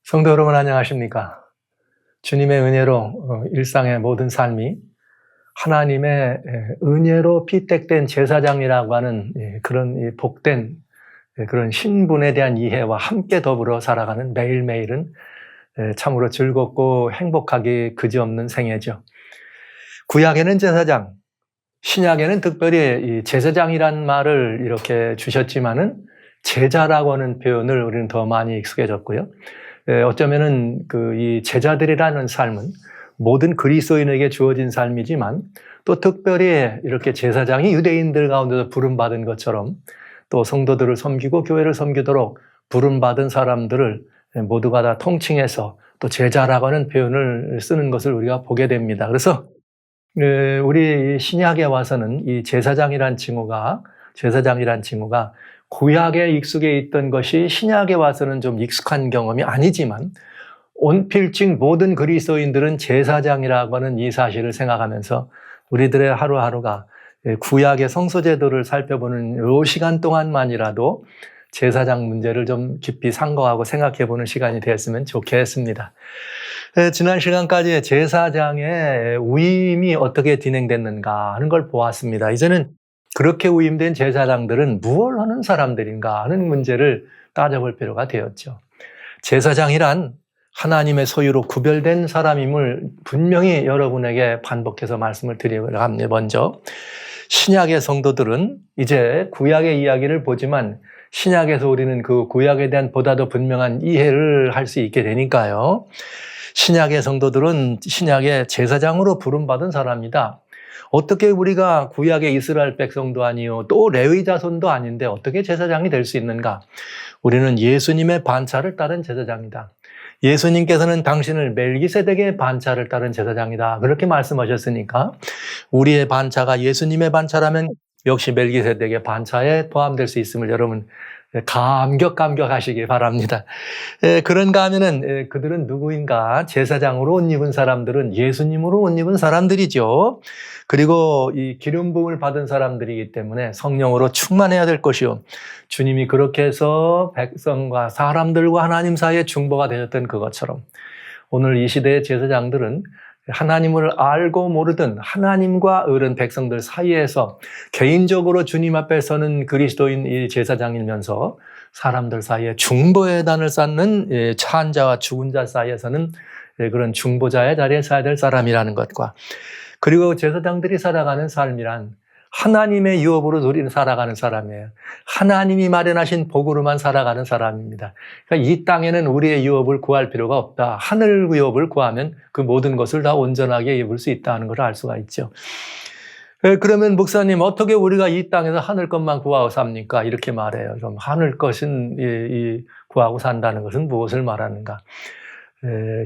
성도 여러분 안녕하십니까? 주님의 은혜로 일상의 모든 삶이 하나님의 은혜로 피택된 제사장이라고 하는 그런 복된 그런 신분에 대한 이해와 함께 더불어 살아가는 매일매일은 참으로 즐겁고 행복하기 그지없는 생애죠. 구약에는 제사장, 신약에는 특별히 이 제사장이란 말을 이렇게 주셨지만은 제자라고 하는 표현을 우리는 더 많이 익숙해졌고요. 어쩌면은 이 제자들이라는 삶은 모든 그리스도인에게 주어진 삶이지만 또 특별히 이렇게 제사장이 유대인들 가운데서 부름받은 것처럼 또 성도들을 섬기고 교회를 섬기도록 부름받은 사람들을 모두가 다 통칭해서 또 제자라고 하는 표현을 쓰는 것을 우리가 보게 됩니다. 그래서 우리 신약에 와서는 이 제사장이란 칭호가 구약에 익숙해 있던 것이 신약에 와서는 좀 익숙한 경험이 아니지만 온필칭 모든 그리스도인들은 제사장이라고 하는 이 사실을 생각하면서 우리들의 하루하루가 구약의 성소제도를 살펴보는 이 시간 동안만이라도 제사장 문제를 좀 깊이 상고하고 생각해보는 시간이 되었으면 좋겠습니다. 지난 시간까지 제사장의 위임이 어떻게 진행됐는가 하는 걸 보았습니다. 이제는 그렇게 위임된 제사장들은 무엇을 하는 사람들인가 하는 문제를 따져볼 필요가 되었죠. 제사장이란 하나님의 소유로 구별된 사람임을 분명히 여러분에게 반복해서 말씀을 드리려고 합니다. 먼저 신약의 성도들은 이제 구약의 이야기를 보지만 신약에서 우리는 그 구약에 대한 보다 더 분명한 이해를 할 수 있게 되니까요. 신약의 성도들은 신약의 제사장으로 부름받은 사람이다. 어떻게 우리가 구약의 이스라엘 백성도 아니요 또 레위 자손도 아닌데 어떻게 제사장이 될 수 있는가? 우리는 예수님의 반차를 따른 제사장이다. 예수님께서는 당신을 멜기세덱의 반차를 따른 제사장이다. 그렇게 말씀하셨으니까 우리의 반차가 예수님의 반차라면 역시 멜기세덱의 반차에 포함될 수 있음을 여러분 감격하시기 바랍니다. 그런가 하면은 그들은 누구인가? 제사장으로 옷 입은 사람들은 예수님으로 옷 입은 사람들이죠. 그리고 이 기름 부음을 받은 사람들이기 때문에 성령으로 충만해야 될 것이요. 주님이 그렇게 해서 백성과 사람들과 하나님 사이의 중보가 되셨던 그것처럼 오늘 이 시대의 제사장들은 하나님을 알고 모르든 하나님과 어른 백성들 사이에서 개인적으로 주님 앞에 서는 그리스도인 이 제사장이면서 사람들 사이에 중보의 단을 쌓는 찬 자와 죽은 자 사이에서는 그런 중보자의 자리에 서야 될 사람이라는 것과 그리고 제사장들이 살아가는 삶이란 하나님의 유업으로 우리는 살아가는 사람이에요. 하나님이 마련하신 복으로만 살아가는 사람입니다. 그러니까 이 땅에는 우리의 유업을 구할 필요가 없다. 하늘 유업을 구하면 그 모든 것을 다 온전하게 입을 수 있다는 걸 알 수가 있죠. 그러면 목사님 어떻게 우리가 이 땅에서 하늘 것만 구하고 삽니까? 이렇게 말해요. 그럼 하늘 것은 구하고 산다는 것은 무엇을 말하는가?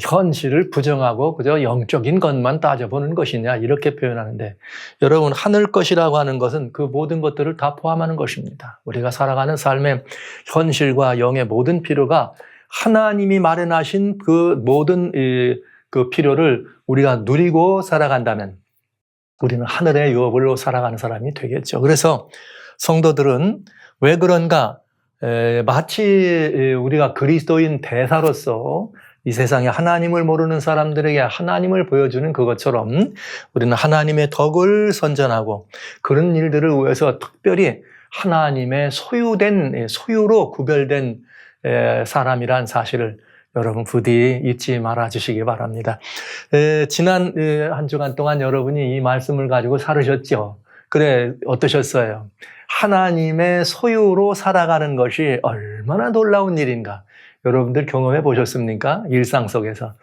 현실을 부정하고 그저 영적인 것만 따져보는 것이냐 이렇게 표현하는데 여러분 하늘 것이라고 하는 것은 그 모든 것들을 다 포함하는 것입니다. 우리가 살아가는 삶의 현실과 영의 모든 필요가 하나님이 마련하신 그 모든 그 필요를 우리가 누리고 살아간다면 우리는 하늘의 유업으로 살아가는 사람이 되겠죠. 그래서 성도들은 왜 그런가? 마치 우리가 그리스도인 대사로서 이 세상에 하나님을 모르는 사람들에게 하나님을 보여주는 그것처럼 우리는 하나님의 덕을 선전하고 그런 일들을 위해서 특별히 하나님의 소유로 구별된 사람이란 사실을 여러분 부디 잊지 말아 주시기 바랍니다. 지난 한 주간 동안 여러분이 이 말씀을 가지고 살으셨죠? 그래, 어떠셨어요? 하나님의 소유로 살아가는 것이 얼마나 놀라운 일인가? 여러분들 경험해 보셨습니까? 일상 속에서.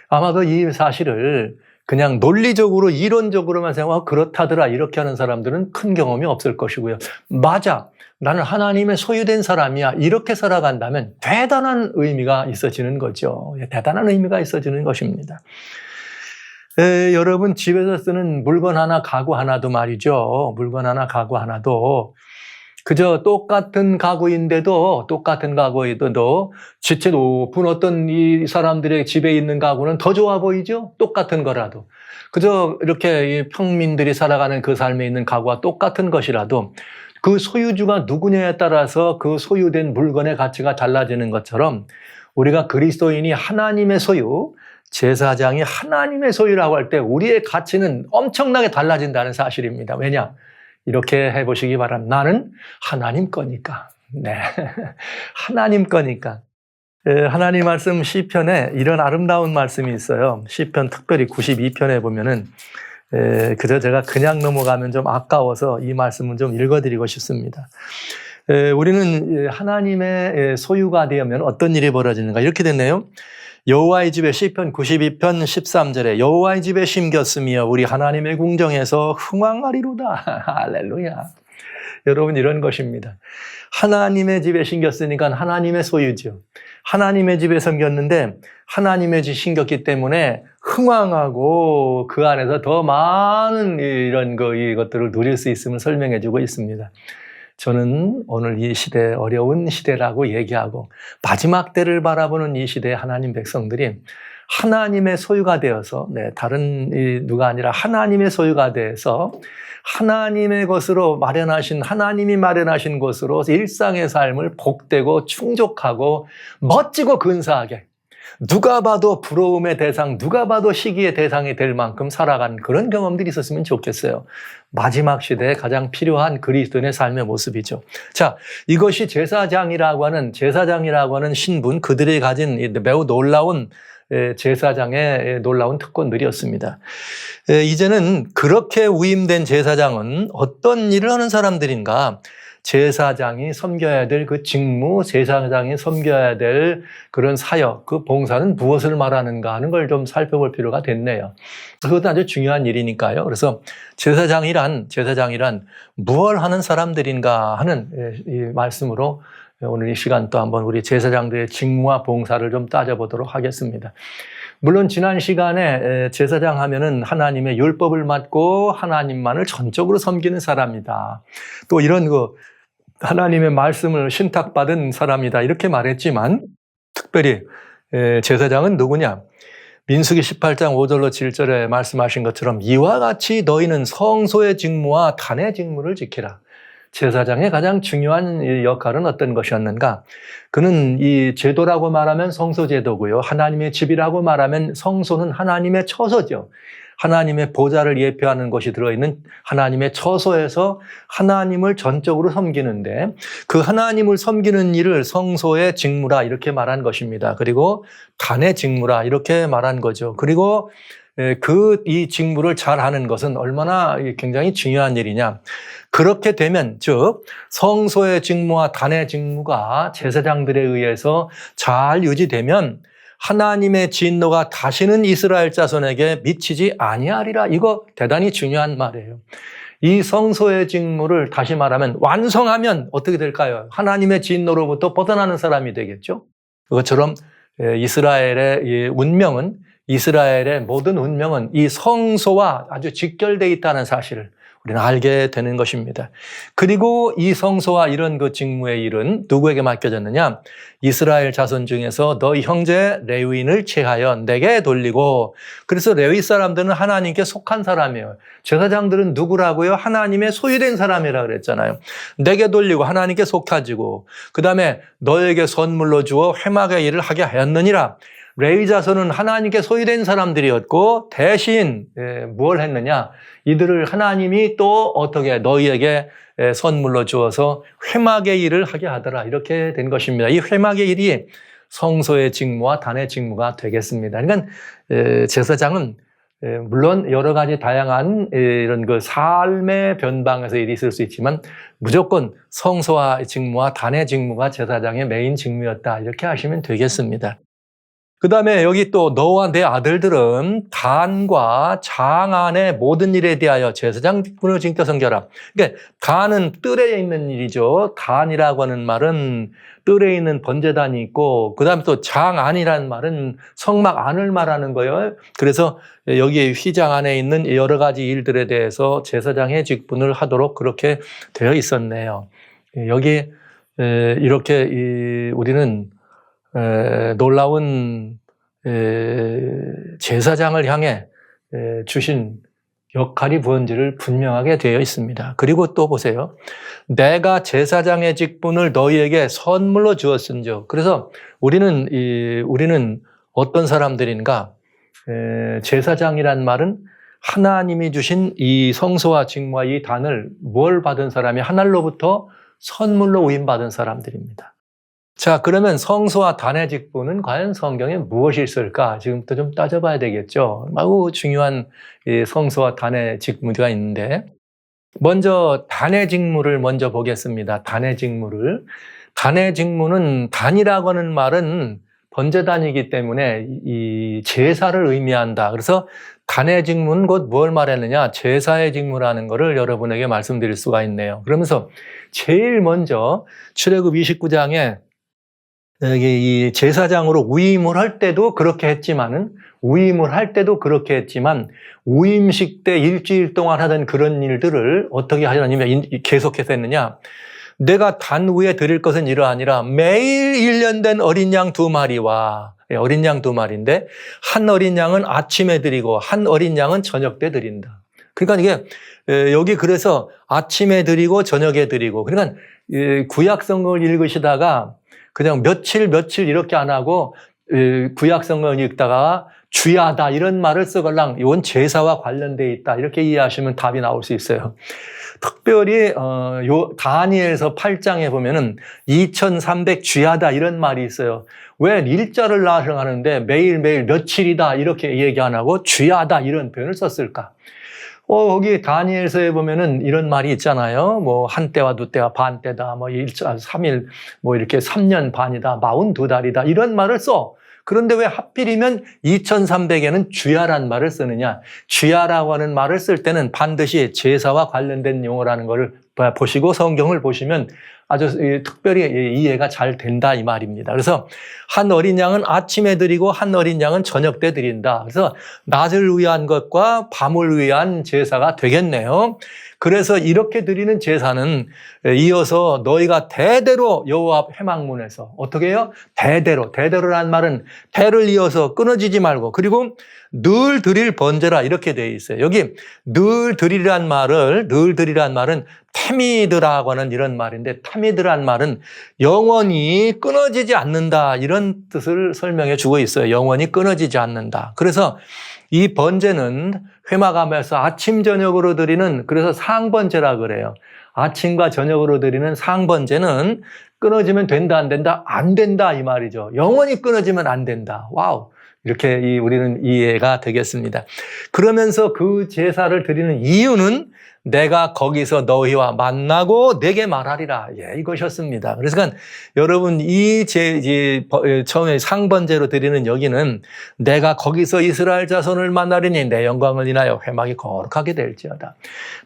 아마도 이 사실을 그냥 논리적으로, 이론적으로만 생각하고 그렇다더라 이렇게 하는 사람들은 큰 경험이 없을 것이고요. 맞아. 나는 하나님의 소유된 사람이야. 이렇게 살아간다면 대단한 의미가 있어지는 거죠. 대단한 의미가 있어지는 것입니다. 여러분 집에서 쓰는 물건 하나, 가구 하나도 말이죠. 물건 하나, 가구 하나도 그저 똑같은 가구인데도 지체 높은 어떤 이 사람들의 집에 있는 가구는 더 좋아 보이죠? 똑같은 거라도. 그저 이렇게 평민들이 살아가는 그 삶에 있는 가구와 똑같은 것이라도 그 소유주가 누구냐에 따라서 그 소유된 물건의 가치가 달라지는 것처럼 우리가 그리스도인이 하나님의 소유, 제사장이 하나님의 소유라고 할 때 우리의 가치는 엄청나게 달라진다는 사실입니다. 왜냐? 이렇게 해보시기 바랍니다. 나는 하나님 거니까. 네. 하나님 거니까. 하나님 말씀 시편에 이런 아름다운 말씀이 있어요. 시편 특별히 92편에 보면은 그저 제가 그냥 넘어가면 좀 아까워서 이 말씀은 좀 읽어드리고 싶습니다. 우리는 하나님의 소유가 되면 어떤 일이 벌어지는가 이렇게 됐네요. 여호와의 집에 시편 92편 13절에 여호와의 집에 심겼으며 우리 하나님의 궁정에서 흥왕하리로다. 할렐루야. 여러분 이런 것입니다. 하나님의 집에 심겼으니까 하나님의 소유죠. 하나님의 집에 섬겼는데 하나님의 집 심겼기 때문에 흥왕하고 그 안에서 더 많은 이것들을 누릴 수 있음을 설명해 주고 있습니다. 저는 오늘 이 시대, 어려운 시대라고 얘기하고 마지막 때를 바라보는 이 시대의 하나님 백성들이 하나님의 소유가 되어서, 다른 누가 아니라 하나님의 소유가 돼서 하나님의 것으로 하나님이 마련하신 것으로 일상의 삶을 복되고 충족하고 멋지고 근사하게 누가 봐도 부러움의 대상, 누가 봐도 시기의 대상이 될 만큼 살아간 그런 경험들이 있었으면 좋겠어요. 마지막 시대에 가장 필요한 그리스도인의 삶의 모습이죠. 자, 이것이 제사장이라고 하는 신분, 그들이 가진 매우 놀라운 제사장의 놀라운 특권들이었습니다. 이제는 그렇게 위임된 제사장은 어떤 일을 하는 사람들인가? 제사장이 섬겨야 될 그 직무, 제사장이 섬겨야 될 그런 사역, 그 봉사는 무엇을 말하는가 하는 걸 좀 살펴볼 필요가 됐네요. 그것도 아주 중요한 일이니까요. 그래서 제사장이란 무엇을 하는 사람들인가 하는 이 말씀으로 오늘 이 시간 또 한번 우리 제사장들의 직무와 봉사를 좀 따져보도록 하겠습니다. 물론 지난 시간에 제사장 하면은 하나님의 율법을 맡고 하나님만을 전적으로 섬기는 사람이다. 또 이런 하나님의 말씀을 신탁받은 사람이다. 이렇게 말했지만 특별히 제사장은 누구냐? 민수기 18장 5절로 7절에 말씀하신 것처럼 이와 같이 너희는 성소의 직무와 단의 직무를 지키라. 제사장의 가장 중요한 역할은 어떤 것이었는가? 그는 이 제도라고 말하면 성소제도고요. 하나님의 집이라고 말하면 성소는 하나님의 처소죠. 하나님의 보좌를 예표하는 것이 들어있는 하나님의 처소에서 하나님을 전적으로 섬기는데 그 하나님을 섬기는 일을 성소의 직무라 이렇게 말한 것입니다. 그리고 단의 직무라 이렇게 말한 거죠. 그리고 이 직무를 잘하는 것은 얼마나 굉장히 중요한 일이냐. 그렇게 되면 즉 성소의 직무와 단의 직무가 제사장들에 의해서 잘 유지되면 하나님의 진노가 다시는 이스라엘 자손에게 미치지 아니하리라. 이거 대단히 중요한 말이에요. 이 성소의 직무를 다시 말하면 완성하면 어떻게 될까요? 하나님의 진노로부터 벗어나는 사람이 되겠죠. 그것처럼 이스라엘의 모든 운명은 이 성소와 아주 직결되어 있다는 사실을 우리는 알게 되는 것입니다. 그리고 이 성소와 이런 그 직무의 일은 누구에게 맡겨졌느냐? 이스라엘 자손 중에서 너희 형제 레위인을 취하여 내게 돌리고, 그래서 레위 사람들은 하나님께 속한 사람이에요. 제사장들은 누구라고요? 하나님의 소유된 사람이라 그랬잖아요. 내게 돌리고 하나님께 속하지고 그 다음에 너에게 선물로 주어 회막의 일을 하게 하였느니라. 레위 자손은 하나님께 소유된 사람들이었고 대신 뭘 했느냐? 이들을 하나님이 또 어떻게 너희에게 선물로 주어서 회막의 일을 하게 하더라. 이렇게 된 것입니다. 이 회막의 일이 성소의 직무와 단의 직무가 되겠습니다. 그러니까 제사장은 물론 여러 가지 다양한 이런 그 삶의 변방에서 일이 있을 수 있지만 무조건 성소와 직무와 단의 직무가 제사장의 메인 직무였다. 이렇게 하시면 되겠습니다. 그 다음에 여기 또 너와 내 아들들은 단과 장안의 모든 일에 대하여 제사장 직분을 지켜 섬겨라. 그러니까 단은 뜰에 있는 일이죠. 단이라고 하는 말은 뜰에 있는 번제단이 있고 그 다음에 또 장안이라는 말은 성막 안을 말하는 거예요. 그래서 여기 휘장 안에 있는 여러 가지 일들에 대해서 제사장의 직분을 하도록 그렇게 되어 있었네요. 여기 이렇게 우리는 놀라운 제사장을 향해 주신 역할이 무언지를 분명하게 되어 있습니다. 그리고 또 보세요. 내가 제사장의 직분을 너희에게 선물로 주었은즉. 그래서 우리는 어떤 사람들인가? 제사장이란 말은 하나님이 주신 이 성소와 직무와 이 단을 뭘 받은 사람이 하늘로부터 선물로 위임받은 사람들입니다. 자, 그러면 성소와 단의 직분은 과연 성경에 무엇이 있을까? 지금부터 좀 따져봐야 되겠죠. 매우 중요한 성소와 단의 직무가 있는데, 먼저 단의 직무를 먼저 보겠습니다. 단의 직무를. 단의 직무는 단이라고 하는 말은 번제단이기 때문에 이 제사를 의미한다. 그래서 단의 직무는 곧 뭘 말하느냐? 제사의 직무라는 것을 여러분에게 말씀드릴 수가 있네요. 그러면서 제일 먼저 출애굽 29장에 이 제사장으로 위임을 할 때도 그렇게 했지만 위임식 때 일주일 동안 하던 그런 일들을 어떻게 하냐면 계속해서 했느냐? 내가 단 위에 드릴 것은 이러하니라. 매일 1년 된 어린 양 2마리와 어린 양 2마리인데 한 어린 양은 아침에 드리고 한 어린 양은 저녁 때 드린다. 그러니까 이게 여기 그래서 아침에 드리고 저녁에 드리고, 그러니까 구약성경을 읽으시다가 그냥 며칠 이렇게 안 하고 구약성경을 읽다가 주야다 이런 말을 쓰걸랑 이건 제사와 관련되어 있다 이렇게 이해하시면 답이 나올 수 있어요. 특별히 다니엘서 8장에 보면은 2300 주야다 이런 말이 있어요. 왜 일자를 나타하는데 매일매일 며칠이다 이렇게 얘기 안 하고 주야다 이런 표현을 썼을까? 거기 다니엘서에 보면은 이런 말이 있잖아요. 뭐 한때와 두때와 반때다, 뭐 3일, 뭐 이렇게 3년 반이다, 42달이다 이런 말을 써. 그런데 왜 하필이면 2300에는 주야란 말을 쓰느냐? 주야라고 하는 말을 쓸 때는 반드시 제사와 관련된 용어라는 것을 보시고 성경을 보시면 아주 특별히 이해가 잘 된다 이 말입니다. 그래서 한 어린 양은 아침에 드리고 한 어린 양은 저녁 때 드린다. 그래서 낮을 위한 것과 밤을 위한 제사가 되겠네요. 그래서 이렇게 드리는 제사는 이어서 너희가 대대로 여호와 앞 회막문에서 어떻게 해요? 대대로란 말은 대를 이어서 끊어지지 말고, 그리고 늘 드릴 번제라 이렇게 되어 있어요. 여기 늘 드리란 말은 타미드라고 하는 이런 말인데, 타미드란 말은 영원히 끊어지지 않는다 이런 뜻을 설명해 주고 있어요. 영원히 끊어지지 않는다. 그래서 이 번제는 회막하면서 아침 저녁으로 드리는, 그래서 상번제라 그래요. 아침과 저녁으로 드리는 상번제는 끊어지면 된다 안 된다? 안 된다 이 말이죠. 영원히 끊어지면 안 된다. 와우. 이렇게 우리는 이해가 되겠습니다. 그러면서 그 제사를 드리는 이유는 내가 거기서 너희와 만나고 내게 말하리라. 이것이었습니다. 그래서 여러분 처음에 상번제로 드리는 여기는 내가 거기서 이스라엘 자손을 만나리니 내 영광을 인하여 회막이 거룩하게 될지어다.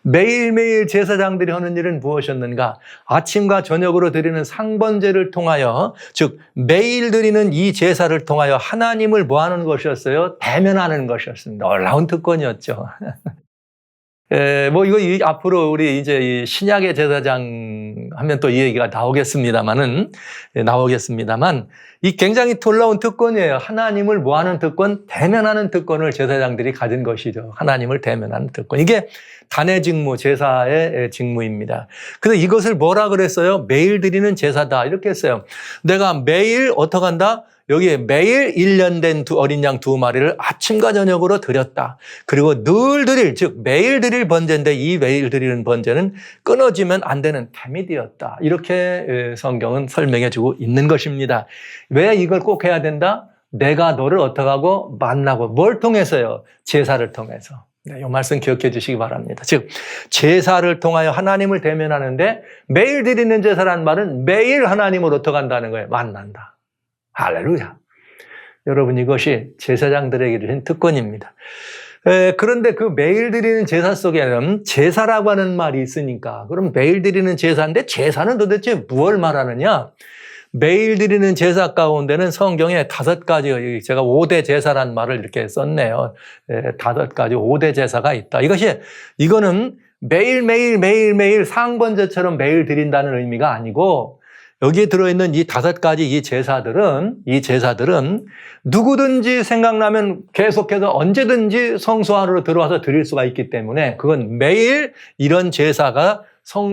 매일매일 제사장들이 하는 일은 무엇이었는가? 아침과 저녁으로 드리는 상번제를 통하여, 즉 매일 드리는 이 제사를 통하여 하나님을 뭐 하는 것이었어요? 대면하는 것이었습니다. 놀라운 특권이었죠. 이거 앞으로 우리 이제 이 신약의 제사장 하면 또 이 얘기가 나오겠습니다만, 이 굉장히 놀라운 특권이에요. 하나님을 뭐 하는 특권? 대면하는 특권을 제사장들이 가진 것이죠. 하나님을 대면하는 특권. 이게 단의 직무, 제사의 직무입니다. 그래서 이것을 뭐라 그랬어요? 매일 드리는 제사다. 이렇게 했어요. 내가 매일 어떻게 한다? 여기에 매일 1년 된 어린 양 2마리를 아침과 저녁으로 드렸다. 그리고 늘 드릴, 즉 매일 드릴 번제인데 이 매일 드리는 번제는 끊어지면 안 되는 타미드였다. 이렇게 성경은 설명해 주고 있는 것입니다. 왜 이걸 꼭 해야 된다? 내가 너를 어떻게 하고 만나고, 뭘 통해서요? 제사를 통해서. 이 말씀 기억해 주시기 바랍니다. 즉 제사를 통하여 하나님을 대면하는데, 매일 드리는 제사란 말은 매일 하나님을 어떻게 한다는 거예요? 만난다. 할렐루야. 여러분, 이것이 제사장들에게 주신 특권입니다. 그런데 그 매일 드리는 제사 속에는 제사라고 하는 말이 있으니까, 그럼 매일 드리는 제사인데 제사는 도대체 무엇을 말하느냐? 매일 드리는 제사 가운데는 성경에 5가지, 제가 5대 제사란 말을 이렇게 썼네요. 5가지 5대 제사가 있다. 이거는 매일매일 상번제처럼 매일 드린다는 의미가 아니고, 여기에 들어있는 이 5가지 이 제사들은 누구든지 생각나면 계속해서 언제든지 성소 안으로 들어와서 드릴 수가 있기 때문에 그건 매일 이런 제사가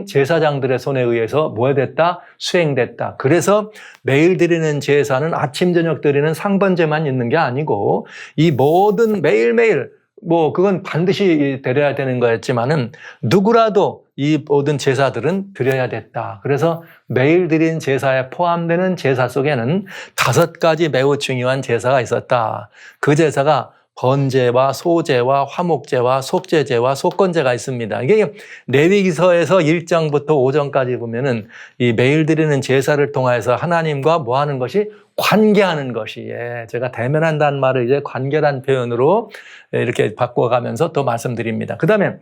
제사장들의 손에 의해서 뭐 됐다? 수행됐다. 그래서 매일 드리는 제사는 아침 저녁 드리는 상번제만 있는 게 아니고 이 모든 매일매일 뭐 그건 반드시 드려야 되는 거였지만은 누구라도 이 모든 제사들은 드려야 됐다. 그래서 매일 드린 제사에 포함되는 제사 속에는 5가지 매우 중요한 제사가 있었다. 그 제사가 번제와 소제와 화목제와 속죄제와 속건제가 있습니다. 이게 레위기서에서 1장부터 5장까지 보면은 이 매일 드리는 제사를 통해서 하나님과 뭐 하는 것이 관계하는 것이, 제가 대면한다는 말을 이제 관계란 표현으로 이렇게 바꿔가면서 또 말씀드립니다. 그 다음에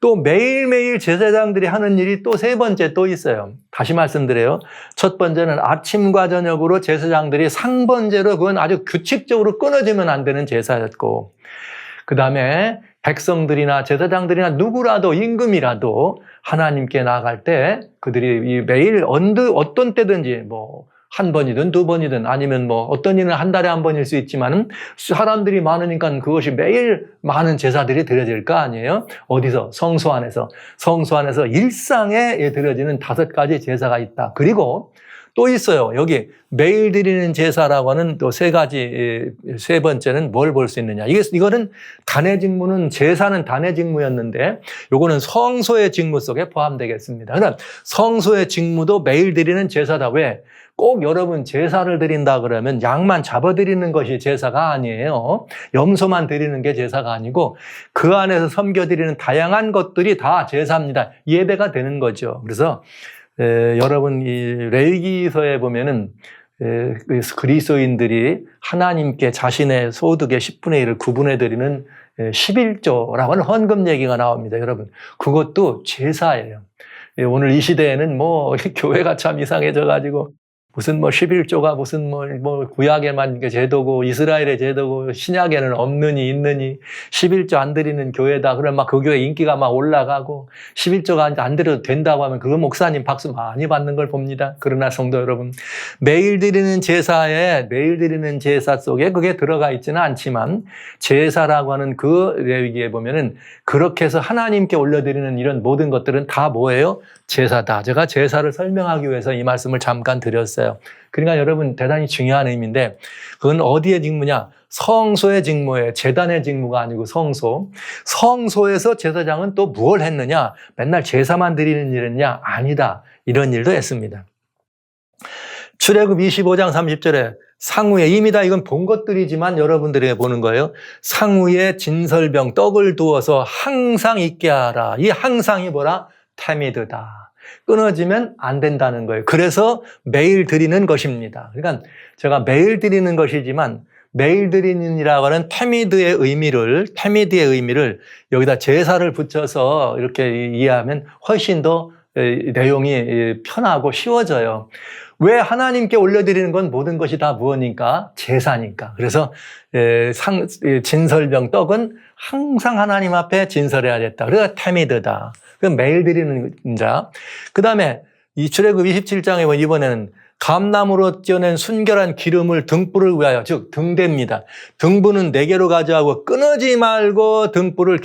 또 매일매일 제사장들이 하는 일이 또 3번째 또 있어요. 다시 말씀드려요. 첫 번째는 아침과 저녁으로 제사장들이 상번제로 그건 아주 규칙적으로 끊어지면 안 되는 제사였고, 그 다음에 백성들이나 제사장들이나 누구라도 임금이라도 하나님께 나아갈 때 그들이 매일 어떤 때든지 뭐 한 번이든 2번이든 아니면 뭐 어떤 일은 한 달에 한 번일 수 있지만은 사람들이 많으니까 그것이 매일 많은 제사들이 드려질 거 아니에요? 어디서? 성소 안에서. 성소 안에서 일상에 드려지는 5가지 제사가 있다. 그리고 또 있어요. 여기 매일 드리는 제사라고 하는 또 3가지, 3번째는 뭘 볼 수 있느냐. 이거는 단회 직무는, 제사는 단회 직무였는데 요거는 성소의 직무 속에 포함되겠습니다. 그러니까 성소의 직무도 매일 드리는 제사다. 왜? 꼭 여러분 제사를 드린다 그러면 양만 잡아드리는 것이 제사가 아니에요. 염소만 드리는 게 제사가 아니고 그 안에서 섬겨드리는 다양한 것들이 다 제사입니다. 예배가 되는 거죠. 그래서 여러분 이 레위기서에 보면은 그리스도인들이 하나님께 자신의 소득의 10분의 1을 구분해 드리는 11조라고 하는 헌금 얘기가 나옵니다. 여러분 그것도 제사예요. 오늘 이 시대에는 뭐 교회가 참 이상해져 가지고 무슨 뭐 11조가 무슨 뭐 구약에만 제도고 이스라엘의 제도고 신약에는 없느니 있느니 11조 안 드리는 교회다. 그러면 막 그 교회 인기가 막 올라가고 11조가 안 드려도 된다고 하면 그 목사님 박수 많이 받는 걸 봅니다. 그러나 성도 여러분, 매일 드리는 제사 속에 그게 들어가 있지는 않지만 제사라고 하는 그 레위기에 보면은 그렇게 해서 하나님께 올려드리는 이런 모든 것들은 다 뭐예요? 제사다. 제가 제사를 설명하기 위해서 이 말씀을 잠깐 드렸어요. 그러니까 여러분 대단히 중요한 의미인데 그건 어디의 직무냐? 성소의 직무예요. 제단의 직무가 아니고 성소. 성소에서 제사장은 또 무엇을 했느냐? 맨날 제사만 드리는 일이냐? 아니다. 이런 일도 했습니다. 출애굽 25장 30절에 상우에 이미 다 이건 본 것들이지만 여러분들이 보는 거예요. 상우에 진설병 떡을 두어서 항상 있게 하라. 이 항상이 뭐라? 타미드다. 끊어지면 안 된다는 거예요. 그래서 매일 드리는 것입니다. 그러니까 제가 매일 드리는 것이지만 매일 드리는이라고 하는 타미드의 의미를 여기다 제사를 붙여서 이렇게 이해하면 훨씬 더 내용이 편하고 쉬워져요. 왜 하나님께 올려드리는 건 모든 것이 다 무엇입니까? 제사니까. 그래서 진설병 떡은 항상 하나님 앞에 진설해야 됐다. 그래서 타미드다. 매일 드리는 자. 그 다음에 이 출애굽 27장에 이번에는 감나무로 쪄낸 순결한 기름을 등불을 위하여, 즉 등대입니다. 등불은 4개로 가져가고 끊어지지 말고 등불을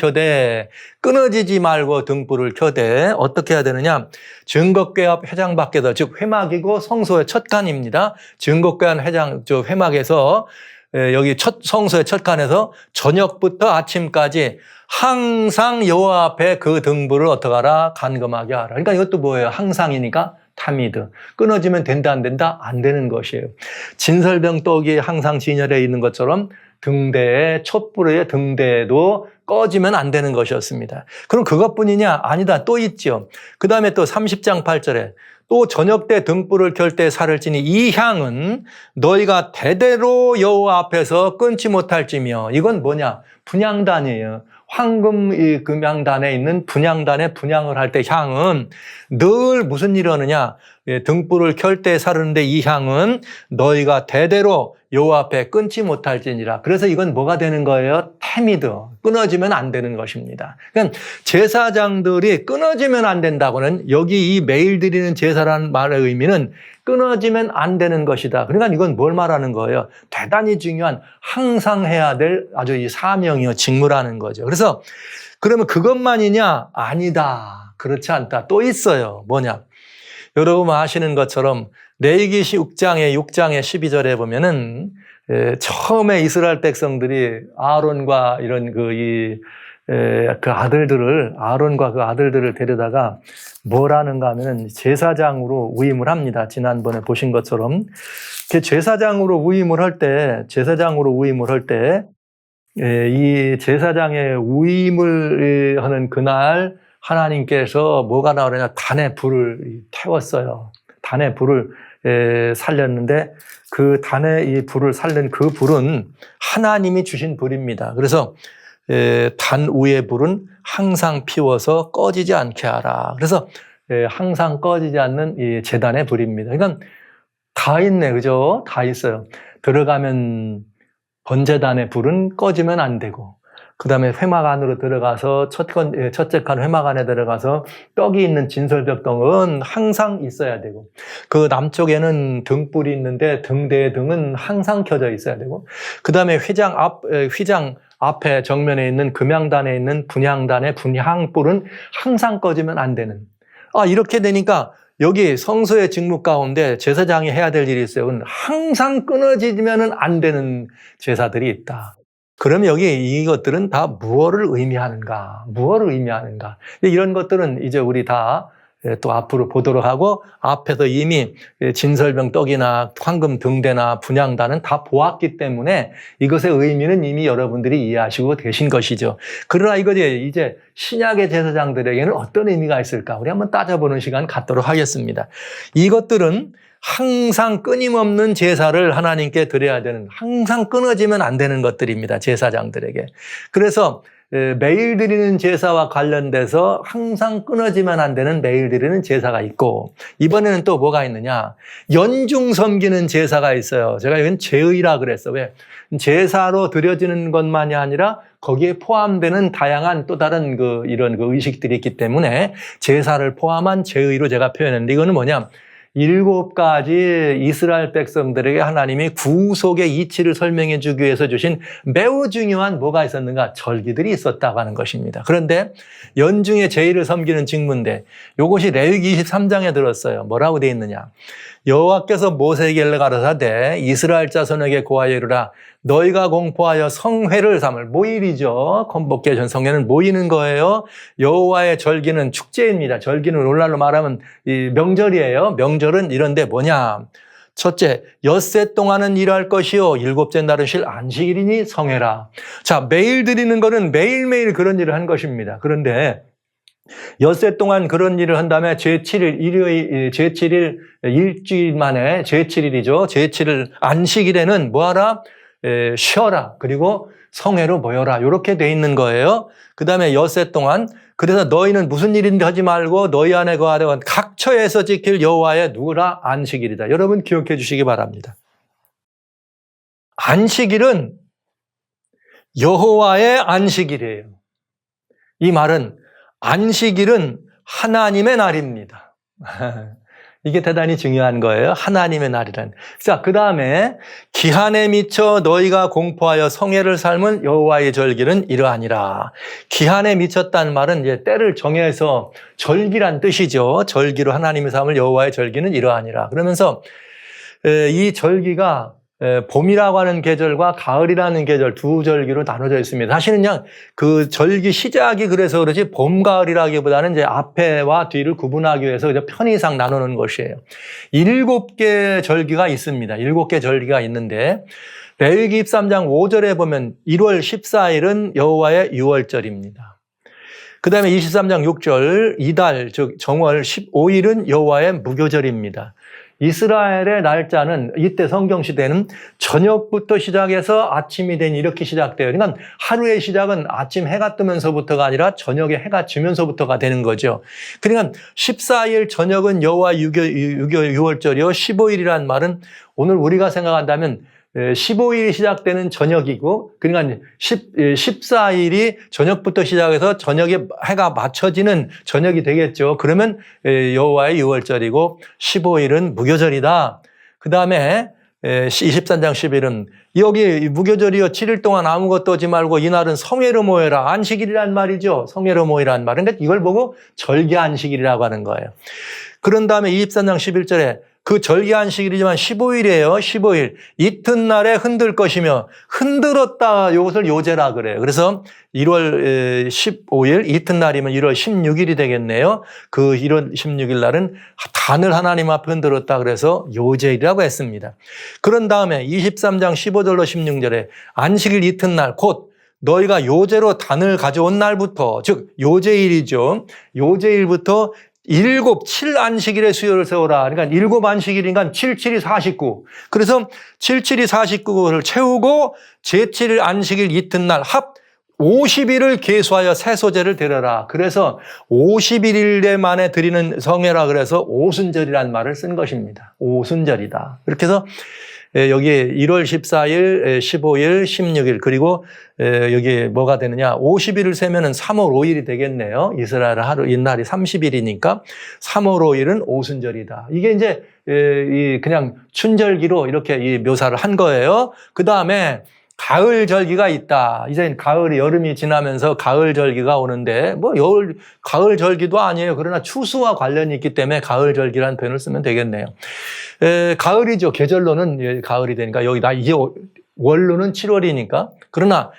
켜되 어떻게 해야 되느냐? 증거궤 앞 회장 밖에서, 즉 회막이고 성소의 첫간입니다. 증거궤 앞 회막에서 여기 성소의 첫간에서 저녁부터 아침까지 항상 여호와 앞에 그 등불을 어떻게 하라? 간검하게 하라. 그러니까 이것도 뭐예요? 항상이니까 타미드. 끊어지면 된다 안 된다? 안 되는 것이에요. 진설병 떡이 항상 진열해 있는 것처럼 등대에 촛불의 등대도 꺼지면 안 되는 것이었습니다. 그럼 그것뿐이냐? 아니다. 또 있죠. 그 다음에 또 30장 8절에 또 저녁 때 등불을 켤 때 살을 찌니 이 향은 너희가 대대로 여호와 앞에서 끊지 못할지며. 이건 뭐냐? 분향단이에요. 황금 금양단에 있는 분향단에 분향을 할 때 향은 늘 무슨 일이 하느냐? 등불을 켤 때 사르는데 이 향은 너희가 대대로 여호와 앞에 끊지 못할지니라. 그래서 이건 뭐가 되는 거예요? 태미드. 끊어지면 안 되는 것입니다. 그러니까 제사장들이 끊어지면 안 된다고는 여기 이 매일 드리는 제사라는 말의 의미는 끊어지면 안 되는 것이다. 그러니까 이건 뭘 말하는 거예요? 대단히 중요한 항상 해야 될 아주 이 사명이요, 직무라는 거죠. 그래서 그러면 그것만이냐? 아니다. 그렇지 않다. 또 있어요. 뭐냐? 여러분 아시는 것처럼 레위기 6장의 12절에 보면은 처음에 이스라엘 백성들이 아론과 이런 아론과 그 아들들을 데려다가 뭘 하는가 하면은 제사장으로 위임을 합니다. 지난번에 보신 것처럼 제사장으로 위임을 할 때 이 제사장의 위임을 하는 그날 하나님께서 뭐가 나오느냐? 단의 불을 태웠어요. 단의 불을 살렸는데 그 단의 이 불을 살린 그 불은 하나님이 주신 불입니다. 그래서 단 위의 불은 항상 피워서 꺼지지 않게 하라. 그래서 항상 꺼지지 않는 이 제단의 불입니다. 그러니까 다 있네, 그죠? 다 있어요. 들어가면 번제단의 불은 꺼지면 안 되고, 그 다음에 회막 안으로 들어가서 첫째 칸 회막 안에 들어가서 떡이 있는 진설벽등은 항상 있어야 되고, 그 남쪽에는 등불이 있는데 등대의 등은 항상 켜져 있어야 되고, 그 다음에 휘장 앞에 정면에 있는 금향단에 있는 분향단의 분향불은 항상 꺼지면 안 되는. 이렇게 되니까 여기 성소의 직무 가운데 제사장이 해야 될 일이 있어요. 항상 끊어지면 안 되는 제사들이 있다. 그러면 여기 이것들은 다 무엇을 의미하는가? 이런 것들은 이제 우리 다 또 앞으로 보도록 하고, 앞에서 이미 진설병 떡이나 황금 등대나 분향단은 다 보았기 때문에 이것의 의미는 이미 여러분들이 이해하시고 계신 것이죠. 그러나 이것이 이제 신약의 제사장들에게는 어떤 의미가 있을까? 우리 한번 따져보는 시간 갖도록 하겠습니다. 이것들은 항상 끊임없는 제사를 하나님께 드려야 되는, 항상 끊어지면 안 되는 것들입니다. 제사장들에게. 그래서 매일 드리는 제사와 관련돼서 항상 끊어지면 안 되는 매일 드리는 제사가 있고, 이번에는 또 뭐가 있느냐? 연중 섬기는 제사가 있어요. 제가 이건 제의라 그랬어. 왜? 제사로 드려지는 것만이 아니라 거기에 포함되는 다양한 또 다른 이런 의식들이 있기 때문에 제사를 포함한 제의로 제가 표현했는데, 이거는 뭐냐? 7가지 이스라엘 백성들에게 하나님이 구속의 이치를 설명해 주기 위해서 주신 매우 중요한 뭐가 있었는가? 절기들이 있었다고 하는 것입니다. 그런데 연중에 제의를 섬기는 직무인데 이것이 레위기 23장에 들었어요. 뭐라고 되어 있느냐? 여호와께서 모세에게 가라사대 이스라엘 자손에게 고하여 이르라 너희가 공포하여 성회를 삼을, 모일이죠. 컨보케이션, 성회는 모이는 거예요. 여호와의 절기는 축제입니다. 절기는 오늘날로 말하면 이 명절이에요. 명절은 이런데 뭐냐? 첫째, 엿새 동안은 일할 것이요 일곱째 날은 쉴 안식일이니 성회라. 자, 매일 드리는 거는 매일매일 그런 일을 한 것입니다. 그런데 엿새 동안 그런 일을 한 다음에 제7일 일주일 만에 제7일이죠. 제7일 안식일에는 뭐하라? 쉬어라. 그리고 성회로 모여라. 이렇게 돼 있는 거예요. 그 다음에 엿새 동안, 그래서 너희는 무슨 일인지 하지 말고 너희 안에 거하되 각 처에서 지킬 여호와의 누구라? 안식일이다. 여러분 기억해 주시기 바랍니다. 안식일은 여호와의 안식일이에요. 이 말은 안식일은 하나님의 날입니다. 이게 대단히 중요한 거예요. 하나님의 날이란. 자, 그 다음에 기한에 미쳐 너희가 공포하여 성회를 삶은 여호와의 절기는 이러하니라. 기한에 미쳤다는 말은 이제 때를 정해서 절기란 뜻이죠. 절기로 하나님의 삶을 여호와의 절기는 이러하니라. 그러면서 이 절기가 봄이라고 하는 계절과 가을이라는 계절 두 절기로 나눠져 있습니다. 사실은 그냥 그 절기 시작이 그래서 그렇지 봄, 가을이라기보다는 이제 앞에와 뒤를 구분하기 위해서 그냥 편의상 나누는 것이에요. 7개 절기가 있습니다. 7개 절기가 있는데 레위기 23장 5절에 보면 1월 14일은 여호와의 유월절입니다. 그 다음에 23장 6절 이달 즉 정월 15일은 여호와의 무교절입니다. 이스라엘의 날짜는 이때 성경 시대는 저녁부터 시작해서 아침이 되니 이렇게 시작돼요. 그러니까 하루의 시작은 아침 해가 뜨면서부터가 아니라 저녁에 해가 지면서부터가 되는 거죠. 그러니까 14일 저녁은 여호와 유월절이요. 15일이란 말은 오늘 우리가 생각한다면 15일이 시작되는 저녁이고, 그러니까 14일이 저녁부터 시작해서 저녁에 해가 맞춰지는 저녁이 되겠죠. 그러면 여호와의 유월절이고 15일은 무교절이다. 그 다음에 23장 10일은 여기 무교절이요 7일 동안 아무것도 하지 말고 이날은 성회로 모여라. 안식일이란 말이죠. 성회로 모이라는 말은. 그러니까 이걸 보고 절기 안식일이라고 하는 거예요. 그런 다음에 23장 11절에 그 절기 안식일이지만 15일이에요. 15일. 이튿날에 흔들 것이며 흔들었다. 이것을 요제라 그래요. 그래서 1월 15일 이튿날이면 1월 16일이 되겠네요. 그 1월 16일 날은 단을 하나님 앞에 흔들었다. 그래서 요제일이라고 했습니다. 그런 다음에 23장 15절로 16절에 안식일 이튿날 곧 너희가 요제로 단을 가져온 날부터, 즉 요제일이죠. 요제일부터 7 안식일의 수요를 세워라. 그러니까 7 안식일이니까 7, 7이 49. 그래서 7, 7이 49를 채우고 제7일 안식일 이튿날 합 50일을 계수하여 세소제를 드려라. 그래서 51일 만에 드리는 성회라 그래서 오순절이라는 말을 쓴 것입니다. 오순절이다. 이렇게 해서 여기에 1월 14일, 15일, 16일 그리고 여기 뭐가 되느냐 50일을 세면은 3월 5일이 되겠네요. 이스라엘 하루 이날이 30일이니까 3월 5일은 오순절이다. 이게 이제 그냥 춘절기로 이렇게 묘사를 한 거예요. 그 다음에 가을 절기가 있다. 이제 가을이 여름이 지나면서 가을 절기가 오는데 뭐 가을 절기도 아니에요. 그러나 추수와 관련이 있기 때문에 가을 절기라는 표현을 쓰면 되겠네요. 가을이죠. 계절로는 가을이 되니까 여기다 이게 원로는 7월이니까. 그러나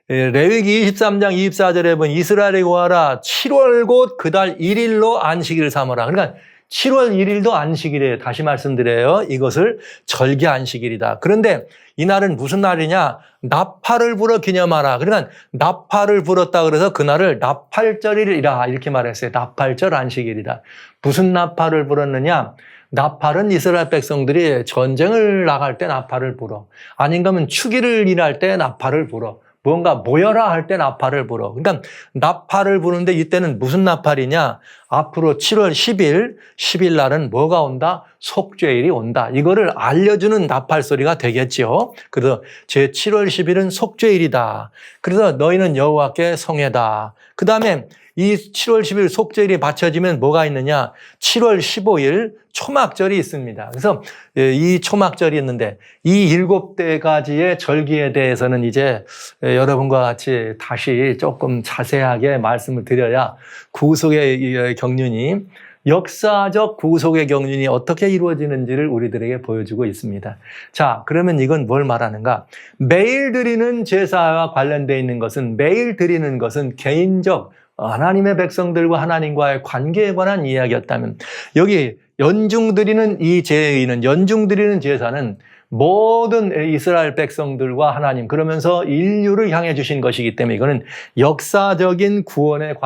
레위기 23장 24절에 보면 이스라엘에 구하라 7월 곧 그달 1일로 안식일을 삼으라. 그러니까 7월 1일도 안식일이에요. 다시 말씀드려요. 이것을 절기 안식일이다. 그런데 이날은 무슨 날이냐? 나팔을 불어 기념하라. 그러니까 나팔을 불었다 그래서 그날을 나팔절이라 이렇게 말했어요. 나팔절 안식일이다. 무슨 나팔을 불었느냐? 나팔은 이스라엘 백성들이 전쟁을 나갈 때 나팔을 불어. 아닌가 하면 추기를 일할 때 나팔을 불어. 뭔가 모여라 할 때 나팔을 불어. 그러니까 나팔을 부는데 이때는 무슨 나팔이냐? 앞으로 7월 10일 날은 뭐가 온다? 속죄일이 온다. 이거를 알려주는 나팔 소리가 되겠죠. 그래서 제 7월 10일은 속죄일이다. 그래서 너희는 여호와께 성회다. 그 다음에 이 7월 10일 속죄일이 맞춰지면 뭐가 있느냐? 7월 15일 초막절이 있습니다. 그래서 이 초막절이 있는데 이 7가지의 절기에 대해서는 이제 여러분과 같이 다시 조금 자세하게 말씀을 드려야 구속의 경륜이 역사적 구속의 경륜이 어떻게 이루어지는지를 우리들에게 보여주고 있습니다. 자, 그러면 이건 뭘 말하는가? 매일 드리는 제사와 관련되어 있는 것은 매일 드리는 것은 개인적 하나님의 백성들과 하나님과의 관계에 관한 이야기였다면 여기 연중드리는 이 제의는 연중드리는 제사는 모든 이스라엘 백성들과 하나님 그러면서 인류를 향해 주신 것이기 때문에 이거는 역사적인 구원의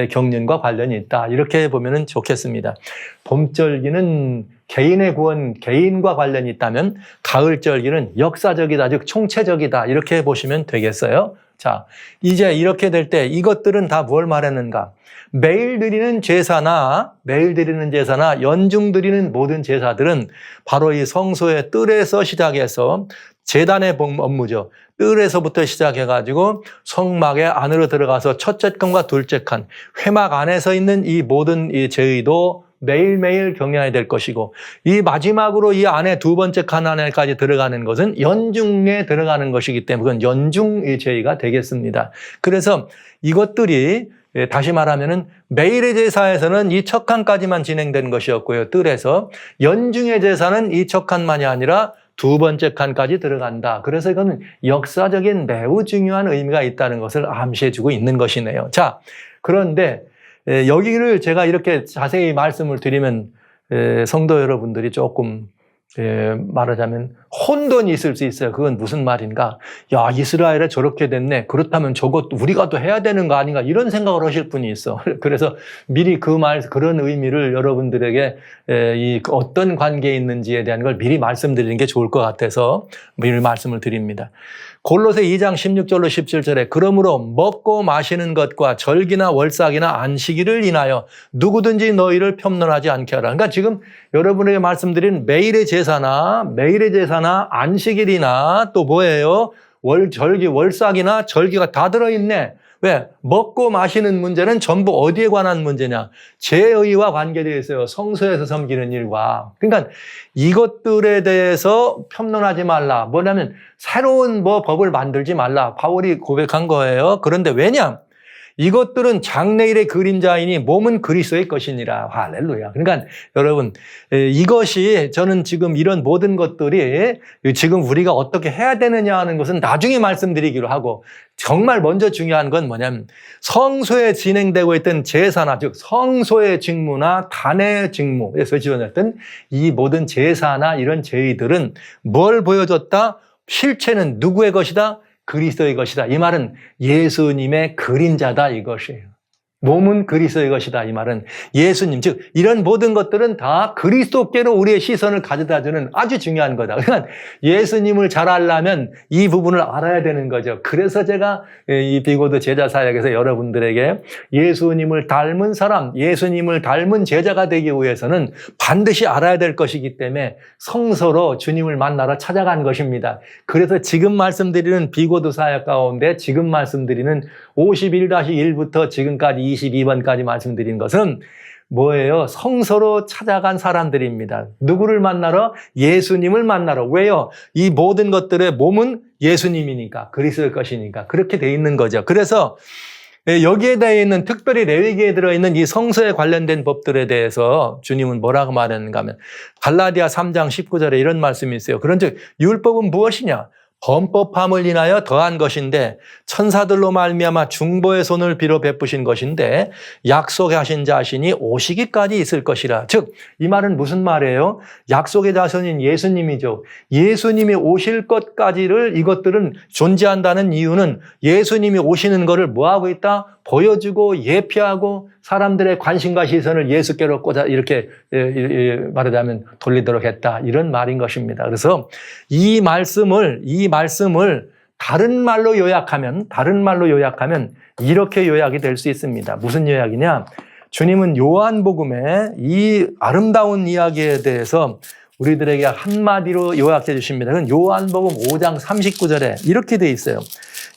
경륜과 관련이 있다. 이렇게 보면 좋겠습니다. 봄절기는 개인의 구원, 개인과 관련이 있다면 가을절기는 역사적이다, 즉 총체적이다. 이렇게 보시면 되겠어요. 자, 이제 이렇게 될 때 이것들은 다 뭘 말했는가? 매일 드리는 제사나 연중 드리는 모든 제사들은 바로 이 성소의 뜰에서 시작해서 제단의 업무죠. 뜰에서부터 시작해가지고 성막의 안으로 들어가서 첫째 칸과 둘째 칸, 회막 안에서 있는 이 모든 이 제의도 매일매일 경외해야 될 것이고 이 마지막으로 이 안에 두 번째 칸 안에까지 들어가는 것은 연중에 들어가는 것이기 때문에 그건 연중 제의가 되겠습니다. 그래서 이것들이 다시 말하면은 매일의 제사에서는 이 첫 칸까지만 진행된 것이었고요. 뜰에서 연중의 제사는 이 첫 칸만이 아니라 두 번째 칸까지 들어간다. 그래서 이거는 역사적인 매우 중요한 의미가 있다는 것을 암시해주고 있는 것이네요. 자, 그런데 여기를 제가 이렇게 자세히 말씀을 드리면 성도 여러분들이 조금 말하자면 혼돈이 있을 수 있어요. 그건 무슨 말인가? 야, 이스라엘에 저렇게 됐네. 그렇다면 저것도 우리가 또 해야 되는 거 아닌가? 이런 생각을 하실 분이 있어. 그래서 미리 그런 의미를 여러분들에게 이 어떤 관계에 있는지에 대한 걸 미리 말씀드리는 게 좋을 것 같아서 미리 말씀을 드립니다. 골로새 2장 16절로 17절에 그러므로 먹고 마시는 것과 절기나 월삭이나 안식일을 인하여 누구든지 너희를 편론하지 않게 하라. 그러니까 지금 여러분에게 말씀드린 매일의 제사나 안식일이나 또 뭐예요? 절기, 월삭이나 절기가 다 들어있네. 왜? 먹고 마시는 문제는 전부 어디에 관한 문제냐? 제의와 관계되어 있어요. 성소에서 섬기는 일과. 그러니까 이것들에 대해서 편론하지 말라. 뭐냐면 새로운 법을 만들지 말라. 바울이 고백한 거예요. 그런데 왜냐? 이것들은 장래일의 그림자이니 몸은 그리스도의 것이니라. 할렐루야. 그러니까 여러분, 이것이 저는 지금 이런 모든 것들이 지금 우리가 어떻게 해야 되느냐 하는 것은 나중에 말씀드리기로 하고, 정말 먼저 중요한 건 뭐냐면 성소에 진행되고 있던 제사나 즉 성소의 직무나 단의 직무에서 지원했던 이 모든 제사나 이런 제의들은 뭘 보여줬다? 실체는 누구의 것이다? 그리스도의 것이다. 이 말은 예수님의 그림자다 이것이에요. 몸은 그리스도의 것이다. 이 말은 예수님, 즉 이런 모든 것들은 다 그리스도께로 우리의 시선을 가져다주는 아주 중요한 거다. 그러니까 예수님을 잘 알려면 이 부분을 알아야 되는 거죠. 그래서 제가 이 비고드 제자 사역에서 여러분들에게 예수님을 닮은 사람, 예수님을 닮은 제자가 되기 위해서는 반드시 알아야 될 것이기 때문에 성서로 주님을 만나러 찾아간 것입니다. 그래서 지금 말씀드리는 비고드 사역 가운데 지금 말씀드리는 51-1부터 지금까지 22번까지 말씀드린 것은 뭐예요? 성서로 찾아간 사람들입니다. 누구를 만나러? 예수님을 만나러. 왜요? 이 모든 것들의 몸은 예수님이니까, 그리스도의 것이니까 그렇게 돼 있는 거죠. 그래서 여기에 대해 있는 특별히 레위기에 들어있는 이 성서에 관련된 법들에 대해서 주님은 뭐라고 말했는가 하면 갈라디아 3장 19절에 이런 말씀이 있어요. 그런즉 율법은 무엇이냐? 범법함을 인하여 더한 것인데 천사들로 말미암아 중보의 손을 빌어 베푸신 것인데 약속하신 자신이 오시기까지 있을 것이라. 즉 이 말은 무슨 말이에요? 약속의 자손인 예수님이죠. 예수님이 오실 것까지를 이것들은 존재한다는 이유는 예수님이 오시는 것을 뭐하고 있다? 보여주고 예표하고 사람들의 관심과 시선을 예수께로 꽂아 이렇게 말하자면 돌리도록 했다. 이런 말인 것입니다. 그래서 이 말씀을 다른 말로 요약하면 이렇게 요약이 될 수 있습니다. 무슨 요약이냐? 주님은 요한복음의 이 아름다운 이야기에 대해서 우리들에게 한마디로 요약해 주십니다. 그건 요한복음 5장 39절에 이렇게 돼 있어요.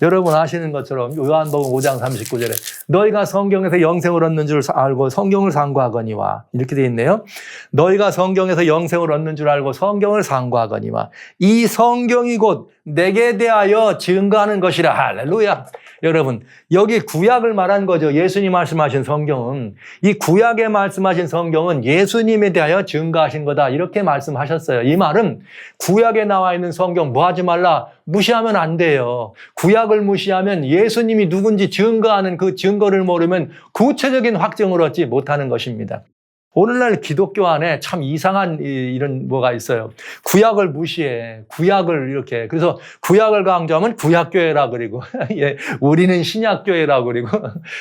여러분 아시는 것처럼 요한복음 5장 39절에 너희가 성경에서 영생을 얻는 줄 알고 성경을 상고하거니와 이렇게 돼 있네요. 너희가 성경에서 영생을 얻는 줄 알고 성경을 상고하거니와 이 성경이 곧 내게 대하여 증거하는 것이라. 할렐루야. 여러분 여기 구약을 말한 거죠. 예수님 말씀하신 성경은 이 구약에 말씀하신 성경은 예수님에 대하여 증거하신 거다 이렇게 말씀하셨어요. 이 말은 구약에 나와 있는 성경 뭐 하지 말라 무시하면 안 돼요. 구약을 무시하면 예수님이 누군지 증거하는 그 증거를 모르면 구체적인 확증을 얻지 못하는 것입니다. 오늘날 기독교 안에 참 이상한 이런 뭐가 있어요. 구약을 무시해. 구약을 이렇게. 그래서 구약을 강조하면 구약교회라 그리고 예, 우리는 신약교회라 그리고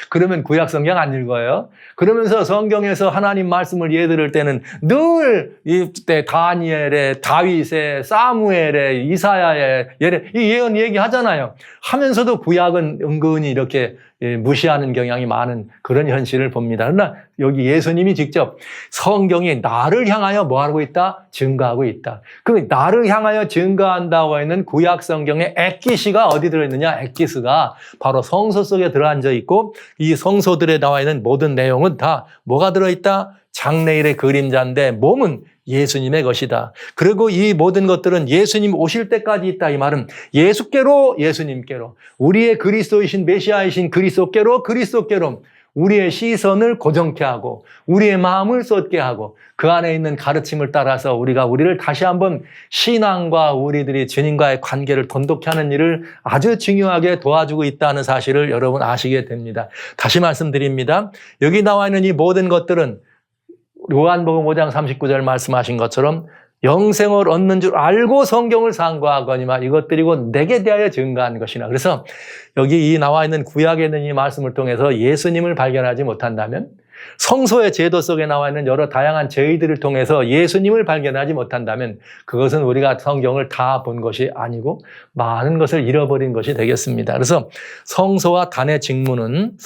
그러면 구약 성경 안 읽어요. 그러면서 성경에서 하나님 말씀을 예를 들을 때는 늘 이때 다니엘의, 다윗의, 사무엘의, 이사야의 이 예언 얘기하잖아요. 하면서도 구약은 은근히 이렇게 무시하는 경향이 많은 그런 현실을 봅니다. 그러나 여기 예수님이 직접 성경이 나를 향하여 뭐하고 있다? 증거하고 있다. 그 나를 향하여 증거한다고 하는 구약 성경의 엑기시가 어디 들어있느냐? 엑기스가 바로 성소 속에 들어앉아 있고 이 성소들에 나와 있는 모든 내용은 다 뭐가 들어있다? 장래일의 그림자인데 몸은 예수님의 것이다. 그리고 이 모든 것들은 예수님 오실 때까지 있다. 이 말은 예수께로 예수님께로 우리의 그리스도이신 메시아이신 그리스도께로 우리의 시선을 고정케 하고 우리의 마음을 쏟게 하고 그 안에 있는 가르침을 따라서 우리를 다시 한번 신앙과 우리들이 주님과의 관계를 돈독히 하는 일을 아주 중요하게 도와주고 있다는 사실을 여러분 아시게 됩니다. 다시 말씀드립니다. 여기 나와 있는 이 모든 것들은 요한복음 5장 39절 말씀하신 것처럼 영생을 얻는 줄 알고 성경을 상고하거니와 이것들이고 내게 대하여 증거한 것이나. 그래서 여기 이 나와 있는 구약에 있는 이 말씀을 통해서 예수님을 발견하지 못한다면, 성소의 제도 속에 나와 있는 여러 다양한 제의들을 통해서 예수님을 발견하지 못한다면 그것은 우리가 성경을 다 본 것이 아니고 많은 것을 잃어버린 것이 되겠습니다. 그래서 성소와 단의 직무는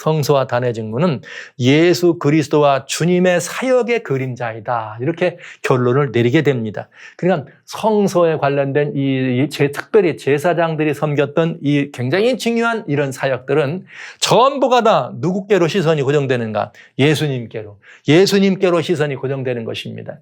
예수 그리스도와 주님의 사역의 그림자이다. 이렇게 결론을 내리게 됩니다. 그러니까 성소에 관련된 특별히 제사장들이 섬겼던 이 굉장히 중요한 이런 사역들은 전부가 다 누구께로 시선이 고정되는가? 예수님께로 시선이 고정되는 것입니다.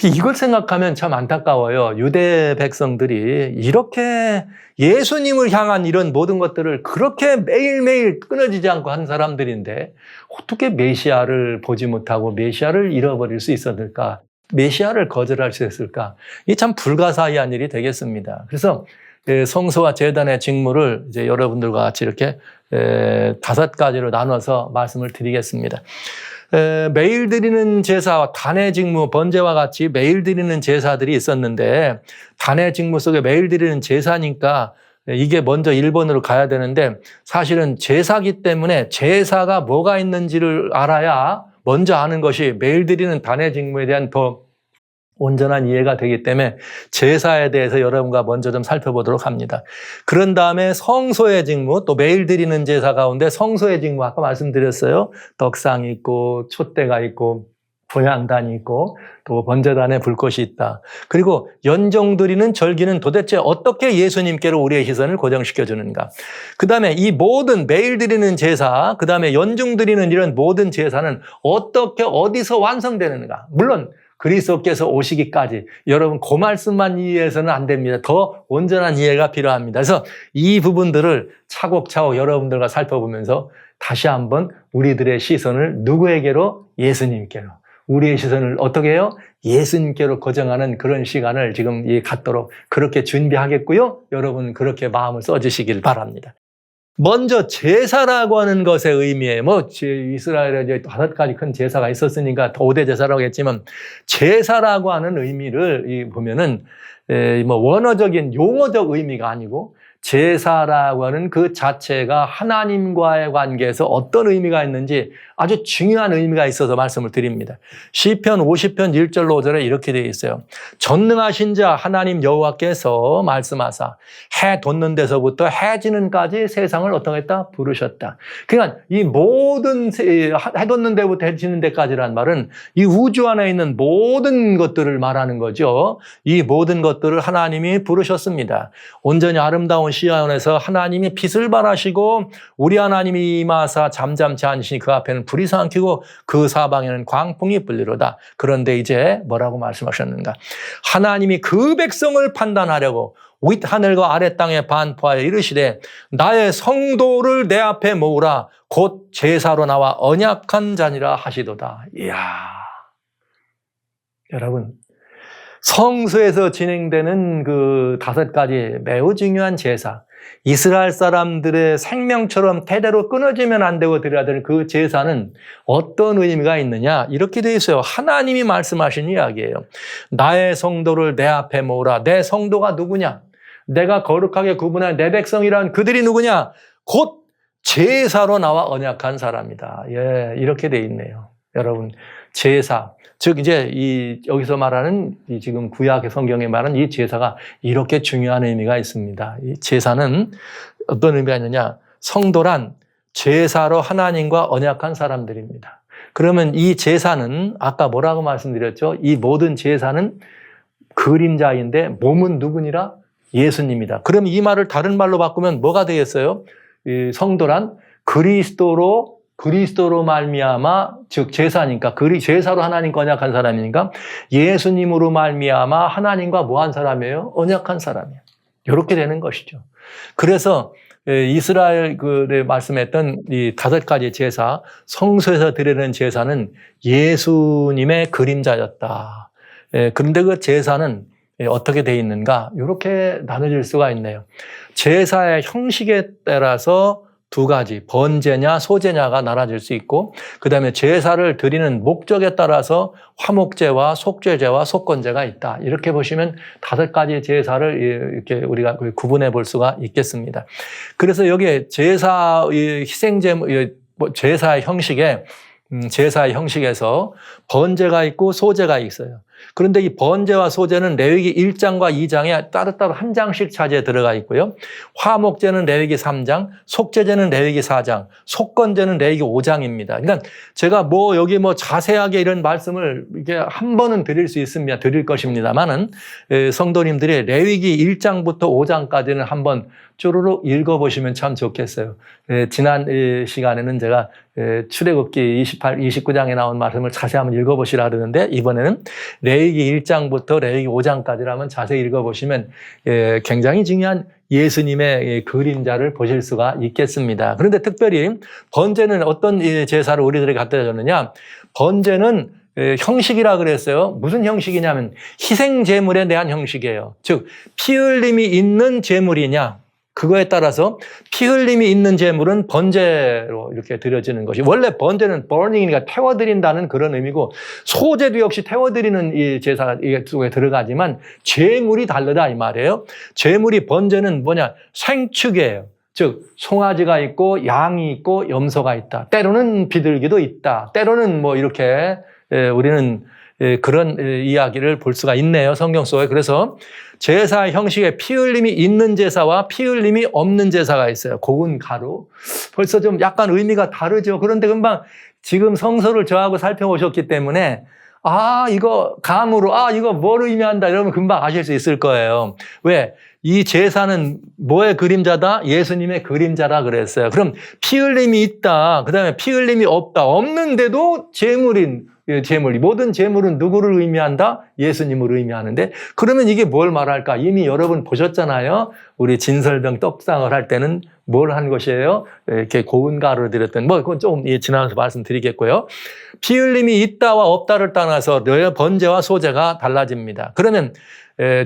이걸 생각하면 참 안타까워요. 유대 백성들이 이렇게 예수님을 향한 이런 모든 것들을 그렇게 매일매일 끊어지지 않고 한 사람들인데 어떻게 메시아를 보지 못하고 메시아를 잃어버릴 수 있었을까? 메시아를 거절할 수 있을까? 이게 참 불가사의한 일이 되겠습니다. 그래서 성소와 제단의 직무를 이제 여러분들과 같이 이렇게 5가지로 나눠서 말씀을 드리겠습니다. 매일 드리는 제사와 단의 직무, 번제와 같이 매일 드리는 제사들이 있었는데 단의 직무 속에 매일 드리는 제사니까 이게 먼저 1번으로 가야 되는데 사실은 제사기 때문에 제사가 뭐가 있는지를 알아야 먼저 아는 것이 매일 드리는 단의 직무에 대한 더 온전한 이해가 되기 때문에 제사에 대해서 여러분과 먼저 좀 살펴보도록 합니다. 그런 다음에 성소의 직무, 또 매일 드리는 제사 가운데 성소의 직무 아까 말씀드렸어요. 떡상이 있고 촛대가 있고 분향단이 있고 또 번제단에 불꽃이 있다. 그리고 연종 드리는 절기는 도대체 어떻게 예수님께로 우리의 시선을 고정시켜 주는가. 그 다음에 이 모든 매일 드리는 제사, 그 다음에 연중 드리는 이런 모든 제사는 어떻게 어디서 완성되는가. 물론 그리스도께서 오시기까지 여러분 그 말씀만 이해해서는 안 됩니다. 더 온전한 이해가 필요합니다. 그래서 이 부분들을 차곡차곡 여러분들과 살펴보면서 다시 한번 우리들의 시선을 누구에게로? 예수님께로. 우리의 시선을 어떻게 해요? 예수님께로 고정하는 그런 시간을 지금 갖도록 그렇게 준비하겠고요. 여러분 그렇게 마음을 써주시길 바랍니다. 먼저 제사라고 하는 것의 의미에 이스라엘에 이제 5가지 큰 제사가 있었으니까 5대 제사라고 했지만 제사라고 하는 의미를 보면은 원어적인 용어적 의미가 아니고 제사라고 하는 그 자체가 하나님과의 관계에서 어떤 의미가 있는지 아주 중요한 의미가 있어서 말씀을 드립니다. 시편 50편 1절로 5절에 이렇게 되어 있어요. 전능하신 자 하나님 여호와께서 말씀하사 해 돋는 데서부터 해 지는까지 세상을 어떻게 했다? 부르셨다. 그러니까 이 모든 해 돋는 데부터 해 지는 데까지란 말은 이 우주 안에 있는 모든 것들을 말하는 거죠. 이 모든 것들을 하나님이 부르셨습니다. 온전히 아름다운 시온에서 하나님이 빛을 발하시고 우리 하나님이 임하사 잠잠치 않으시니 그 앞에는 불이 삼키고 그 사방에는 광풍이 불리로다. 그런데 이제 뭐라고 말씀하셨는가? 하나님이 그 백성을 판단하려고 윗하늘과 아래 땅에 반포하여 이르시되 나의 성도를 내 앞에 모으라 곧 제사로 나와 언약한 자니라 하시도다. 이야, 여러분 성소에서 진행되는 그 5가지 매우 중요한 제사, 이스라엘 사람들의 생명처럼 대대로 끊어지면 안 되고 드려야 될 그 제사는 어떤 의미가 있느냐? 이렇게 되어 있어요. 하나님이 말씀하신 이야기예요. 나의 성도를 내 앞에 모으라. 내 성도가 누구냐? 내가 거룩하게 구분한 내 백성이란 그들이 누구냐? 곧 제사로 나와 언약한 사람이다. 예, 이렇게 되어 있네요. 여러분, 제사. 즉 이제 여기서 말하는 지금 구약의 성경에 말하는 이 제사가 이렇게 중요한 의미가 있습니다. 이 제사는 어떤 의미가 있느냐? 성도란 제사로 하나님과 언약한 사람들입니다. 그러면 이 제사는 아까 뭐라고 말씀드렸죠? 이 모든 제사는 그림자인데 몸은 누구니라? 예수님이다. 그럼 이 말을 다른 말로 바꾸면 뭐가 되겠어요? 이 성도란 그리스도로 말미암아, 즉 제사니까 제사로 하나님과 언약한 사람이니까 예수님으로 말미암아 하나님과 뭐한 사람이에요? 언약한 사람이에요. 이렇게 되는 것이죠. 그래서 이스라엘에 말씀했던 이 5가지 제사, 성소에서 드리는 제사는 예수님의 그림자였다. 그런데 그 제사는 어떻게 돼 있는가? 이렇게 나눠질 수가 있네요. 제사의 형식에 따라서 두 가지, 번제냐 소제냐가 나눠질 수 있고, 그 다음에 제사를 드리는 목적에 따라서 화목제와 속죄제와 속건제가 있다. 이렇게 보시면 5가지 제사를 이렇게 우리가 구분해 볼 수가 있겠습니다. 그래서 여기에 제사, 희생제, 제사의 형식에서 번제가 있고 소제가 있어요. 그런데 이 번제와 소제는 레위기 1장과 2장에 따로따로 한 장씩 차지에 들어가 있고요. 화목제는 레위기 3장, 속죄제는 레위기 4장, 속건제는 레위기 5장입니다. 그러니까 제가 여기 자세하게 이런 말씀을 이게 한 번은 드릴 것입니다만은 성도님들이 레위기 1장부터 5장까지는 한번 쭈루룩 읽어보시면 참 좋겠어요. 지난 시간에는 제가 출애굽기 29장에 나온 말씀을 자세히 한번 읽어보시라 그러는데, 이번에는 레위기 1장부터 레위기 5장까지라면 자세히 읽어보시면 굉장히 중요한 예수님의 그림자를 보실 수가 있겠습니다. 그런데 특별히 번제는 어떤 제사를 우리들에게 갖다 줬느냐? 번제는 형식이라 그랬어요. 무슨 형식이냐면 희생제물에 대한 형식이에요. 즉, 피 흘림이 있는 제물이냐, 그거에 따라서 피 흘림이 있는 제물은 번제로 이렇게 드려지는 것이, 원래 번제는 burning이니까 태워드린다는 그런 의미고, 소제도 역시 태워드리는 이 제사가 속에 들어가지만 제물이 다르다 이 말이에요. 제물이 번제는 뭐냐? 생축이에요. 즉 송아지가 있고 양이 있고 염소가 있다. 때로는 비둘기도 있다. 때로는 이렇게 우리는 그런 이야기를 볼 수가 있네요, 성경 속에. 그래서 제사 형식에 피 흘림이 있는 제사와 피 흘림이 없는 제사가 있어요. 고운 가루. 벌써 좀 약간 의미가 다르죠. 그런데 금방 지금 성서를 저하고 살펴보셨기 때문에 이거 감으로 이거 뭘 의미한다 이러면 금방 아실 수 있을 거예요. 왜? 이 제사는 뭐의 그림자다? 예수님의 그림자라 그랬어요. 그럼 피 흘림이 있다. 그다음에 피 흘림이 없다. 없는데도 제물이 모든 제물은 누구를 의미한다? 예수님을 의미하는데, 그러면 이게 뭘 말할까? 이미 여러분 보셨잖아요. 우리 진설병 떡상을 할 때는 뭘 한 것이에요? 이렇게 고운 가루를 드렸던, 그건 조금 지나가서 말씀드리겠고요. 피 흘림이 있다와 없다를 떠나서 번제와 소제가 달라집니다. 그러면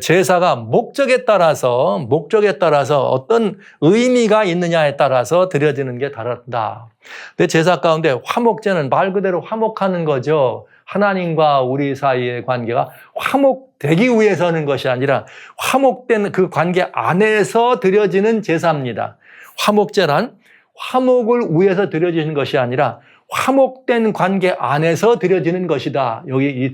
제사가 목적에 따라서 어떤 의미가 있느냐에 따라서 드려지는 게 다르다. 근데 제사 가운데 화목제는 말 그대로 화목하는 거죠. 하나님과 우리 사이의 관계가 화목되기 위해서 하는 것이 아니라 화목된 그 관계 안에서 드려지는 제사입니다. 화목제란 화목을 위해서 드려지는 것이 아니라 화목된 관계 안에서 드려지는 것이다.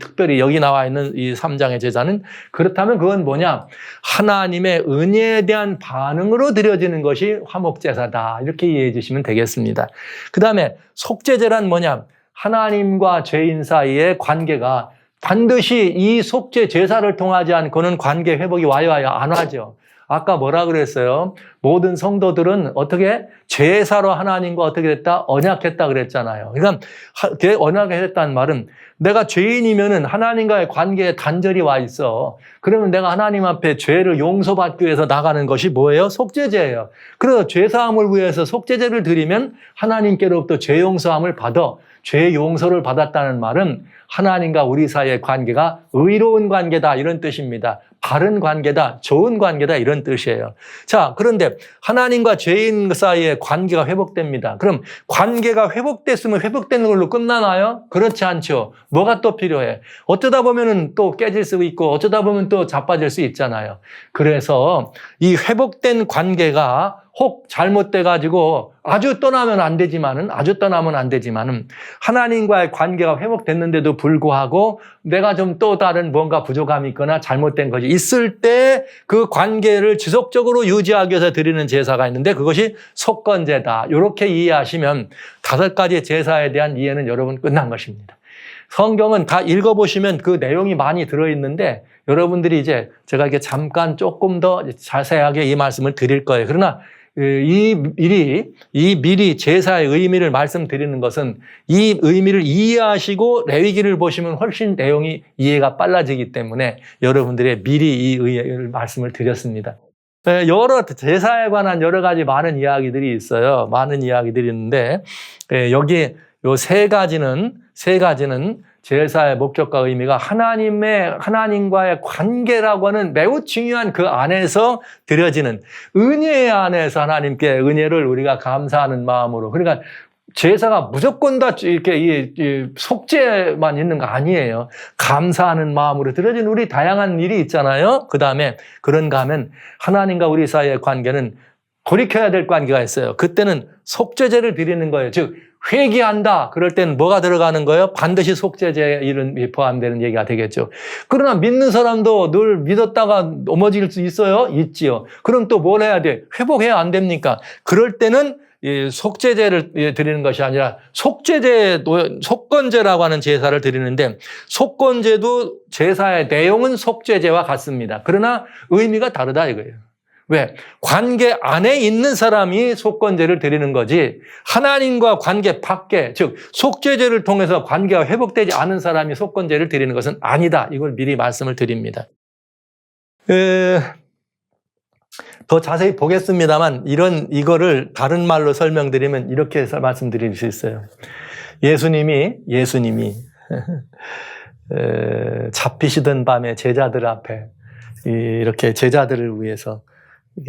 특별히 여기 나와 있는 이 3장의 제사는, 그렇다면 그건 뭐냐? 하나님의 은혜에 대한 반응으로 드려지는 것이 화목제사다. 이렇게 이해해 주시면 되겠습니다. 그 다음에 속죄제란 뭐냐? 하나님과 죄인 사이의 관계가 반드시 이 속죄 제사를 통하지 않고는 관계 회복이 와요 안 하죠. 아까 뭐라 그랬어요? 모든 성도들은 어떻게 제사로 하나님과 어떻게 됐다? 언약했다 그랬잖아요. 그러니까 언약했다는 말은 내가 죄인이면은 하나님과의 관계에 단절이 와 있어. 그러면 내가 하나님 앞에 죄를 용서받기 위해서 나가는 것이 뭐예요? 속죄제예요. 그래서 죄사함을 위해서 속죄제를 드리면 하나님께로부터 죄 용서함을 받아. 죄 용서를 받았다는 말은 하나님과 우리 사이의 관계가 의로운 관계다 이런 뜻입니다. 바른 관계다, 좋은 관계다 이런 뜻이에요. 자, 그런데 하나님과 죄인 사이의 관계가 회복됩니다. 그럼 관계가 회복됐으면 회복되는 걸로 끝나나요? 그렇지 않죠. 뭐가 또 필요해? 어쩌다 보면은 또 깨질 수 있고 어쩌다 보면 또 자빠질 수 있잖아요. 그래서 이 회복된 관계가 혹 잘못돼가지고 아주 떠나면 안 되지만은 하나님과의 관계가 회복됐는데도 불구하고 내가 좀 또 다른 뭔가 부족함이 있거나 잘못된 것이 있을 때 그 관계를 지속적으로 유지하기 위해서 드리는 제사가 있는데 그것이 속건제다. 이렇게 이해하시면 5가지 제사에 대한 이해는 여러분 끝난 것입니다. 성경은 다 읽어보시면 그 내용이 많이 들어있는데 여러분들이 이제 제가 이렇게 잠깐 조금 더 자세하게 이 말씀을 드릴 거예요. 그러나 미리 제사의 의미를 말씀드리는 것은 이 의미를 이해하시고 레위기를 보시면 훨씬 내용이 이해가 빨라지기 때문에 여러분들의 미리 이 말씀을 드렸습니다. 여러 제사에 관한 여러 가지 많은 이야기들이 있어요. 많은 이야기들이 있는데 여기 요 세 가지는 제사의 목적과 의미가 하나님과의 관계라고 하는 매우 중요한 그 안에서 드려지는 은혜 안에서 하나님께 은혜를 우리가 감사하는 마음으로. 그러니까 제사가 무조건 다 이렇게 속죄만 있는 거 아니에요. 감사하는 마음으로 드려진 우리 다양한 일이 있잖아요. 그 다음에 그런가 하면 하나님과 우리 사이의 관계는 돌이켜야 될 관계가 있어요. 그때는 속죄제를 드리는 거예요. 즉 회개한다. 그럴 때는 뭐가 들어가는 거예요? 반드시 속죄제에 이런 포함되는 얘기가 되겠죠. 그러나 믿는 사람도 늘 믿었다가 넘어질 수 있어요? 있지요. 그럼 또 뭘 해야 돼? 회복해야 안 됩니까? 그럴 때는 속죄제를 드리는 것이 아니라 속건제라고 하는 제사를 드리는데, 속건제도 제사의 내용은 속죄제와 같습니다. 그러나 의미가 다르다 이거예요. 왜? 관계 안에 있는 사람이 속건제를 드리는 거지, 하나님과 관계 밖에, 즉 속죄제를 통해서 관계가 회복되지 않은 사람이 속건제를 드리는 것은 아니다. 이걸 미리 말씀을 드립니다. 더 자세히 보겠습니다만 이거를 다른 말로 설명드리면 이렇게 해서 말씀드릴 수 있어요. 예수님이 잡히시던 밤에 제자들 앞에 이렇게 제자들을 위해서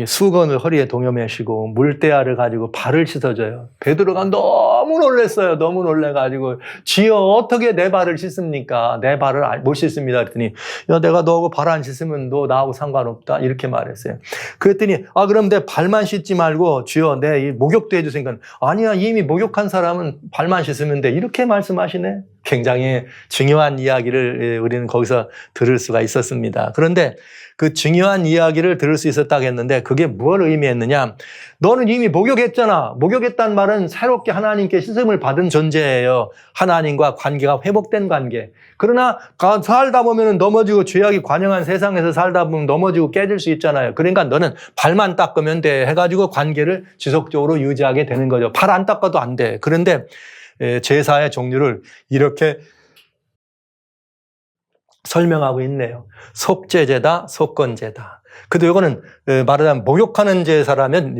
수건을 허리에 동여매시고 물대야를 가지고 발을 씻어줘요. 베드로가 너무 놀랐어요. 너무 놀래가지고 주여 어떻게 내 발을 씻습니까? 내 발을 못 씻습니다. 그랬더니 야, 내가 너하고 발 안 씻으면 너 나하고 상관없다 이렇게 말했어요. 그랬더니 그럼 내 발만 씻지 말고 주여 내 목욕도 해주세요. 아니야, 이미 목욕한 사람은 발만 씻으면 돼 이렇게 말씀하시네. 굉장히 중요한 이야기를 우리는 거기서 들을 수가 있었습니다. 그런데 그 중요한 이야기를 들을 수 있었다고 했는데 그게 뭘 의미했느냐? 너는 이미 목욕했잖아. 목욕했단 말은 새롭게 하나님께 씻음을 받은 존재예요. 하나님과 관계가 회복된 관계. 그러나 살다 보면 넘어지고 죄악이 관영한 세상에서 살다 보면 넘어지고 깨질 수 있잖아요. 그러니까 너는 발만 닦으면 돼 해가지고 관계를 지속적으로 유지하게 되는 거죠. 발 안 닦아도 안 돼. 그런데 제사의 종류를 이렇게 설명하고 있네요. 속죄제다, 속건제다. 근데 이거는 말하자면 목욕하는 제사라면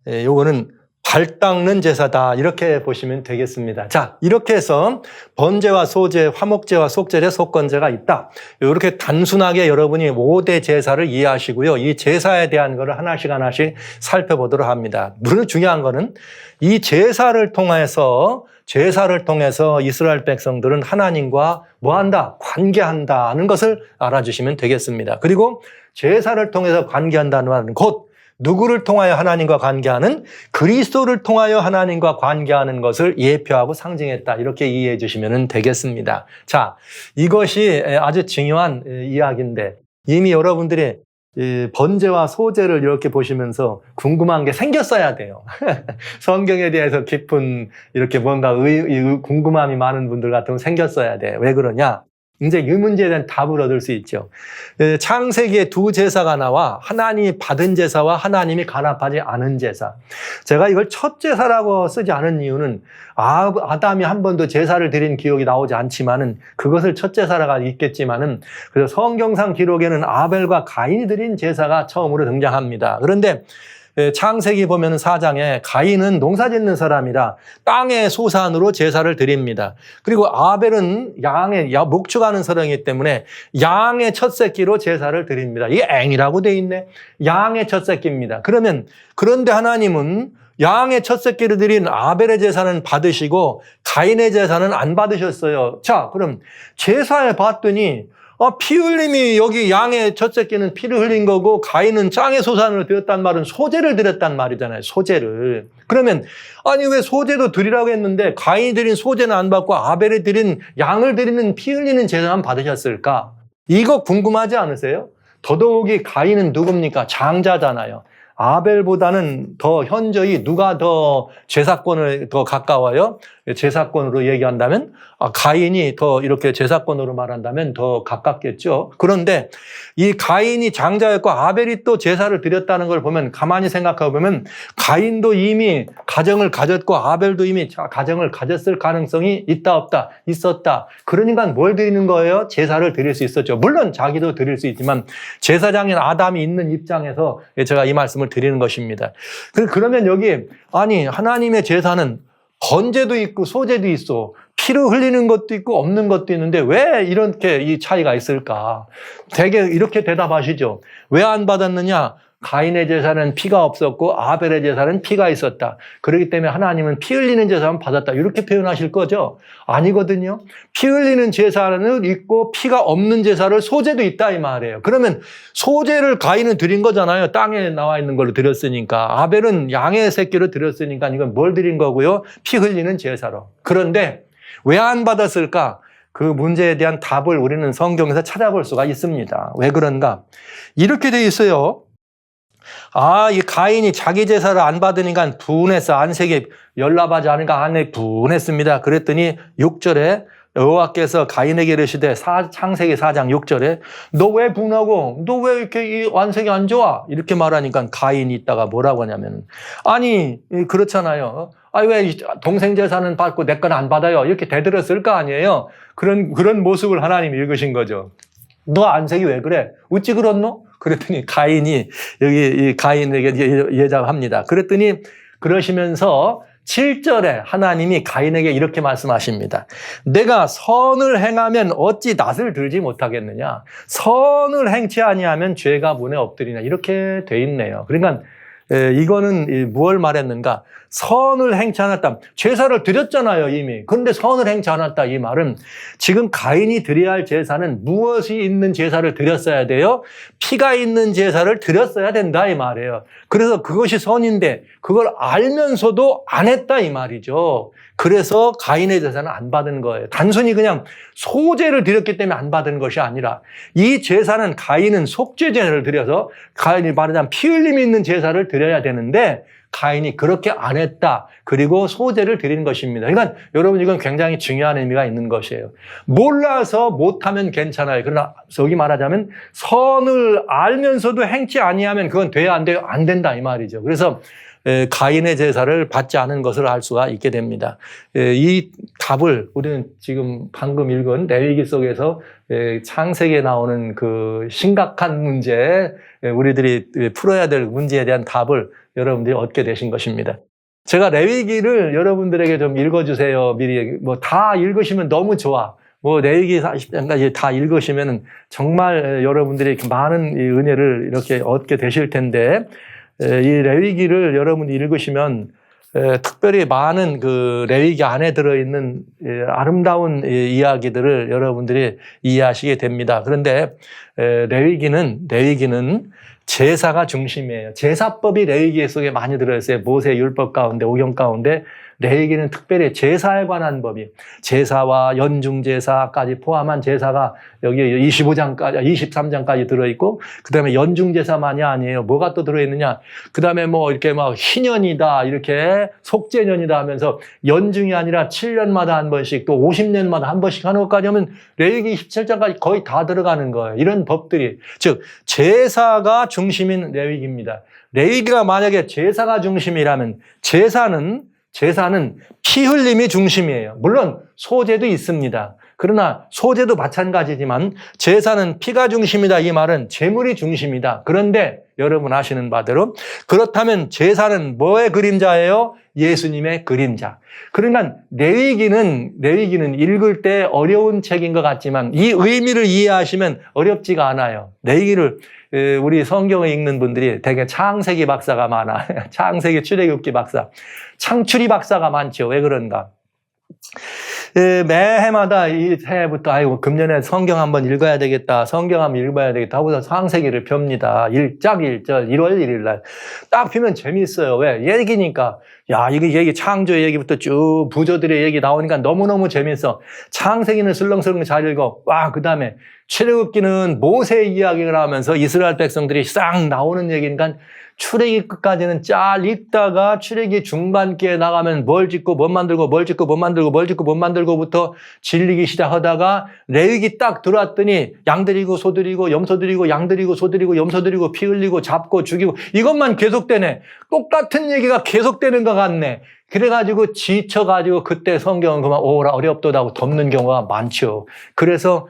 요거는 발 닦는 제사다 이렇게 보시면 되겠습니다. 자, 이렇게 해서 번제와 소제, 화목제와 속죄제, 속건제가 있다. 이렇게 단순하게 여러분이 5대 제사를 이해하시고요. 이 제사에 대한 거를 하나씩 살펴보도록 합니다. 물론 중요한 거는 이 제사를 통해서 이스라엘 백성들은 하나님과 뭐한다? 관계한다는 것을 알아주시면 되겠습니다. 그리고 제사를 통해서 관계한다는 말은 곧 누구를 통하여 하나님과 관계하는? 그리스도를 통하여 하나님과 관계하는 것을 예표하고 상징했다. 이렇게 이해해 주시면 되겠습니다. 자, 이것이 아주 중요한 이야기인데 이미 여러분들이 번제와 소제를 이렇게 보시면서 궁금한 게 생겼어야 돼요. 성경에 대해서 깊은 이렇게 뭔가 궁금함이 많은 분들 같으면 생겼어야 돼. 왜 그러냐? 이제 이 문제에 대한 답을 얻을 수 있죠. 창세기에 두 제사가 나와 하나님이 받은 제사와 하나님이 간합하지 않은 제사. 제가 이걸 첫 제사라고 쓰지 않은 이유는 아담이 한 번도 제사를 드린 기록이 나오지 않지만은 그것을 첫 제사라고 있겠지만은 그래서 성경상 기록에는 아벨과 가인이 드린 제사가 처음으로 등장합니다. 그런데 창세기 보면 4장에 가인은 농사 짓는 사람이라 땅의 소산으로 제사를 드립니다. 그리고 아벨은 목축하는 사람이기 때문에 양의 첫 새끼로 제사를 드립니다. 이게 앵이라고 돼 있네. 양의 첫 새끼입니다. 그런데 하나님은 양의 첫 새끼를 드린 아벨의 제사는 받으시고 가인의 제사는 안 받으셨어요. 자, 그럼 제사에 봤더니 피 흘림이 여기 양의 첫 새끼는 피를 흘린 거고 가인은 짱의 소산으로 드렸단 말은 소제를 드렸단 말이잖아요. 소제를. 그러면 아니 왜 소제도 드리라고 했는데 가인이 드린 소제는 안 받고 아벨이 드린 양을 드리는 피 흘리는 제사만 받으셨을까? 이거 궁금하지 않으세요? 더더욱이 가인은 누굽니까? 장자잖아요. 아벨보다는 더 현저히 누가 더 제사권을 더 가까워요? 제사권으로 얘기한다면 가인이 더 이렇게 제사권으로 말한다면 더 가깝겠죠. 그런데 이 가인이 장자였고 아벨이 또 제사를 드렸다는 걸 보면 가만히 생각해 보면 가인도 이미 가정을 가졌고 아벨도 이미 가정을 가졌을 가능성이 있다 없다? 있었다. 그러니까 뭘 드리는 거예요? 제사를 드릴 수 있었죠. 물론 자기도 드릴 수 있지만 제사장인 아담이 있는 입장에서 제가 이 말씀을 드리는 것입니다. 그러면 여기 하나님의 제사는 번제도 있고 소제도 있어. 피를 흘리는 것도 있고 없는 것도 있는데 왜 이렇게 이 차이가 있을까? 되게 이렇게 대답하시죠. 왜 안 받았느냐? 가인의 제사는 피가 없었고 아벨의 제사는 피가 있었다. 그렇기 때문에 하나님은 피 흘리는 제사만 받았다. 이렇게 표현하실 거죠? 아니거든요. 피 흘리는 제사는 있고 피가 없는 제사를 소제도 있다 이 말이에요. 그러면 소제를 가인은 드린 거잖아요. 땅에 나와 있는 걸로 드렸으니까. 아벨은 양의 새끼를 드렸으니까 이건 뭘 드린 거고요? 피 흘리는 제사로. 그런데 왜 안 받았을까? 그 문제에 대한 답을 우리는 성경에서 찾아볼 수가 있습니다. 왜 그런가? 이렇게 돼 있어요. 이 가인이 자기 제사를 안 받으니까 분해서 안색이 연락하지 않으니까 안에 분했습니다. 그랬더니 6절에 여호와께서 가인에게 이르시되 창세기 4장 6절에 너 왜 분하고 너 왜 이렇게 이 안색이 안 좋아? 이렇게 말하니까 가인이 있다가 뭐라고 하냐면 아니 그렇잖아요. 왜 동생 제사는 받고 내 건 안 받아요? 이렇게 대들었을 거 아니에요. 그런 모습을 하나님이 읽으신 거죠. 너 안색이 왜 그래? 어찌 그렇노? 그랬더니 가인이 여기 이 가인에게 예답합니다. 그랬더니 그러시면서 7절에 하나님이 가인에게 이렇게 말씀하십니다. 내가 선을 행하면 어찌 낯을 들지 못하겠느냐? 선을 행치 아니하면 죄가 문에 엎드리냐? 이렇게 돼 있네요. 그러니까 이거는 무엇을 말했는가? 선을 행치 않았다. 제사를 드렸잖아요, 이미. 그런데 선을 행치 않았다. 이 말은 지금 가인이 드려야 할 제사는 무엇이 있는 제사를 드렸어야 돼요? 피가 있는 제사를 드렸어야 된다. 이 말이에요. 그래서 그것이 선인데 그걸 알면서도 안 했다. 이 말이죠. 그래서 가인의 제사는 안 받은 거예요. 단순히 그냥 소제를 드렸기 때문에 안 받은 것이 아니라 이 제사는 가인은 속죄 제사를 드려서 가인이 말하자면 피 흘림이 있는 제사를 드려야 되는데 가인이 그렇게 안 했다. 그리고 소제를 드리는 것입니다. 그러니까 여러분 이건 굉장히 중요한 의미가 있는 것이에요. 몰라서 못하면 괜찮아요. 그러나 여기 말하자면 선을 알면서도 행치 아니하면 그건 돼야 안 돼요? 안 된다 이 말이죠. 그래서 가인의 제사를 받지 않은 것을 알 수가 있게 됩니다. 이 답을 우리는 지금 방금 읽은 레위기 속에서 창세기에 나오는 그 심각한 문제, 우리들이 풀어야 될 문제에 대한 답을 여러분들이 얻게 되신 것입니다. 제가 레위기를 여러분들에게 좀 읽어주세요. 미리 다 읽으시면 너무 좋아. 레위기 40장까지 다 읽으시면 정말 여러분들이 많은 은혜를 이렇게 얻게 되실 텐데 이 레위기를 여러분이 읽으시면 특별히 많은 그 레위기 안에 들어있는 아름다운 이야기들을 여러분들이 이해하시게 됩니다. 그런데 레위기는 제사가 중심이에요. 제사법이 레위기 속에 많이 들어있어요. 모세 율법 가운데, 오경 가운데 레위기는 특별히 제사에 관한 법이 제사와 연중제사까지 포함한 제사가 여기 23장까지 들어있고 그다음에 연중제사만이 아니에요. 뭐가 또 들어있느냐? 그다음에 이렇게 희년이다 이렇게 속죄년이다 하면서 연중이 아니라 7년마다 한 번씩 또 50년마다 한 번씩 하는 것까지 하면 레위기 17장까지 거의 다 들어가는 거예요. 이런 법들이 즉 제사가 중심인 레위기입니다. 레위기가 만약에 제사가 중심이라면 제사는 피 흘림이 중심이에요. 물론 소제도 있습니다. 그러나 소제도 마찬가지지만 제사는 피가 중심이다. 이 말은 제물이 중심이다. 그런데 여러분 아시는 바대로 그렇다면 제사는 뭐의 그림자예요? 예수님의 그림자. 그러니까 레위기는 읽을 때 어려운 책인 것 같지만 이 의미를 이해하시면 어렵지가 않아요. 레위기를 우리 성경을 읽는 분들이 되게 창세기 박사가 많아. 창세기 출애굽기 박사. 창출이 박사가 많죠. 왜 그런가? 매해마다 이 해부터 금년에 성경 한번 읽어야 되겠다. 성경 한번 읽어야 되겠다 하고서 창세기를 펴니다. 1장 1절 1월 1일 날. 딱 피면 재미있어요. 왜? 얘기니까. 이게 얘기 창조의 얘기부터 쭉 부조들의 얘기 나오니까 너무너무 재미있어. 창세기는 슬렁슬렁 잘 읽어. 그다음에 출애굽기는 모세의 이야기를 하면서 이스라엘 백성들이 싹 나오는 얘기니까 출애기 끝까지는 잘 읽다가 출애기 중반기에 나가면 뭘 짓고 못 만들고 뭘 짓고 못 만들고 뭘 짓고 못 만들고부터 질리기 시작하다가 레위기 딱 들어왔더니 양 드리고 소 드리고 염소 드리고 양 드리고 소 드리고 염소 드리고 피 흘리고 잡고 죽이고 이것만 계속되네. 똑같은 얘기가 계속되는 것 같네. 그래가지고 지쳐가지고 그때 성경은 그만 어렵도다 하고 덮는 경우가 많죠. 그래서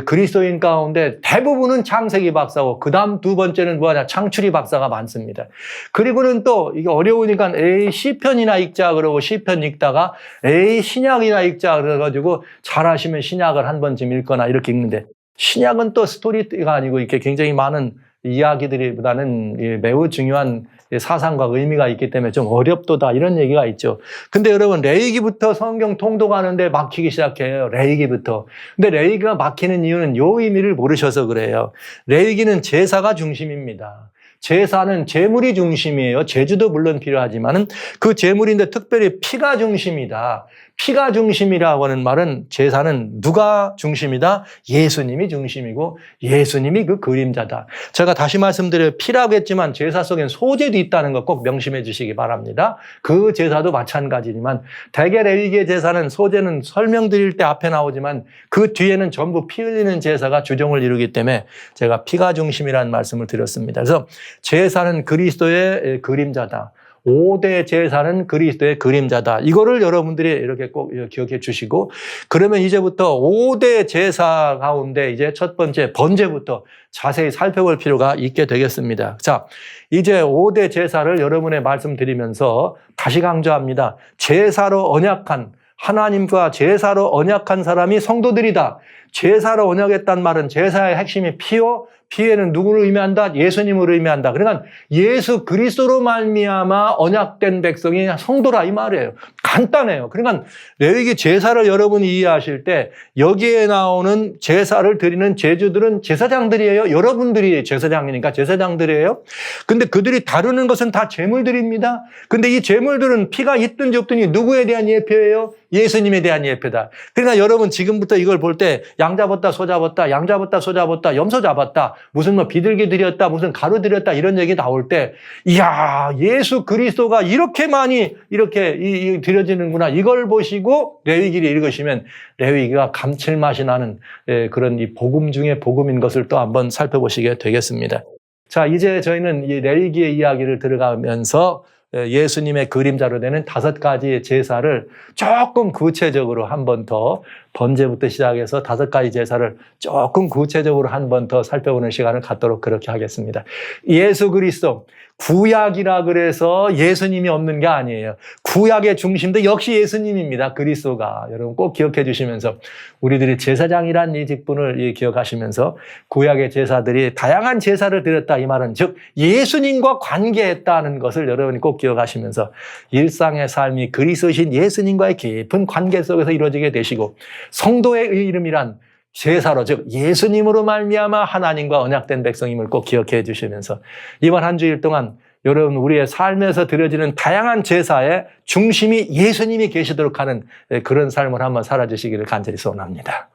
그리스도인 가운데 대부분은 창세기 박사고 그다음 두 번째는 뭐냐 창출이 박사가 많습니다. 그리고는 또 이게 어려우니까 에이 시편이나 읽자 그러고 시편 읽다가 에이 신약이나 읽자 그래가지고 잘하시면 신약을 한 번쯤 읽거나 이렇게 읽는데 신약은 또 스토리가 아니고 이렇게 굉장히 많은 이야기들보다는 매우 중요한 사상과 의미가 있기 때문에 좀 어렵도다 이런 얘기가 있죠. 근데 여러분 레위기부터 성경 통독하는데 막히기 시작해요. 레위기부터. 근데 레위기가 막히는 이유는 요 의미를 모르셔서 그래요. 레위기는 제사가 중심입니다. 제사는 제물이 중심이에요. 제주도 물론 필요하지만은 그 제물인데 특별히 피가 중심이다. 피가 중심이라고 하는 말은 제사는 누가 중심이다? 예수님이 중심이고 예수님이 그 그림자다. 제가 다시 말씀드려요. 피라고 했지만 제사 속엔 소제도 있다는 것 꼭 명심해 주시기 바랍니다. 그 제사도 마찬가지지만 대개 레위기의 제사는 소제는 설명드릴 때 앞에 나오지만 그 뒤에는 전부 피 흘리는 제사가 주종을 이루기 때문에 제가 피가 중심이라는 말씀을 드렸습니다. 그래서 제사는 그리스도의 그림자다. 5대 제사는 그리스도의 그림자다. 이거를 여러분들이 이렇게 꼭 기억해 주시고 그러면 이제부터 5대 제사 가운데 이제 첫 번째 번제부터 자세히 살펴볼 필요가 있게 되겠습니다. 자, 이제 5대 제사를 여러분의 말씀드리면서 다시 강조합니다. 제사로 언약한 하나님과 제사로 언약한 사람이 성도들이다. 제사로 언약했단 말은 제사의 핵심이 피요. 피에는 누구를 의미한다? 예수님을 의미한다. 그러니까 예수 그리스도로 말미암아 언약된 백성이 성도라 이 말이에요. 간단해요. 그러니까 레위기 제사를 여러분이 이해하실 때 여기에 나오는 제사를 드리는 제주들은 제사장들이에요. 여러분들이 제사장이니까 제사장들이에요. 근데 그들이 다루는 것은 다 제물들입니다. 근데 이 제물들은 피가 있든지 없든지 누구에 대한 예표예요? 예수님에 대한 예표다. 그러니까 여러분 지금부터 이걸 볼 때 양 잡았다, 소 잡았다, 양 잡았다, 소 잡았다, 염소 잡았다, 무슨 뭐 비둘기 드렸다, 무슨 가루 드렸다 이런 얘기 나올 때 이야 예수 그리스도가 이렇게 많이 이렇게 드려지는구나 이걸 보시고 레위기를 읽으시면 레위기가 감칠맛이 나는 그런 이 복음 중에 복음인 것을 또 한번 살펴보시게 되겠습니다. 자 이제 저희는 이 레위기의 이야기를 들어가면서 예수님의 그림자로 되는 5가지 제사를 조금 구체적으로 한 번 더 번제부터 시작해서 5가지 제사를 조금 구체적으로 한 번 더 살펴보는 시간을 갖도록 그렇게 하겠습니다. 예수 그리스도 구약이라 그래서 예수님이 없는 게 아니에요. 구약의 중심도 역시 예수님입니다. 그리스도가. 여러분 꼭 기억해 주시면서 우리들이 제사장이란 이 직분을 기억하시면서 구약의 제사들이 다양한 제사를 드렸다 이 말은 즉 예수님과 관계했다는 것을 여러분이 꼭 기억하시면서 일상의 삶이 그리스도신 예수님과의 깊은 관계 속에서 이루어지게 되시고 성도의 이름이란 제사로 즉 예수님으로 말미암아 하나님과 언약된 백성임을 꼭 기억해 주시면서 이번 한 주일 동안 여러분 우리의 삶에서 드려지는 다양한 제사의 중심이 예수님이 계시도록 하는 그런 삶을 한번 살아주시기를 간절히 소원합니다.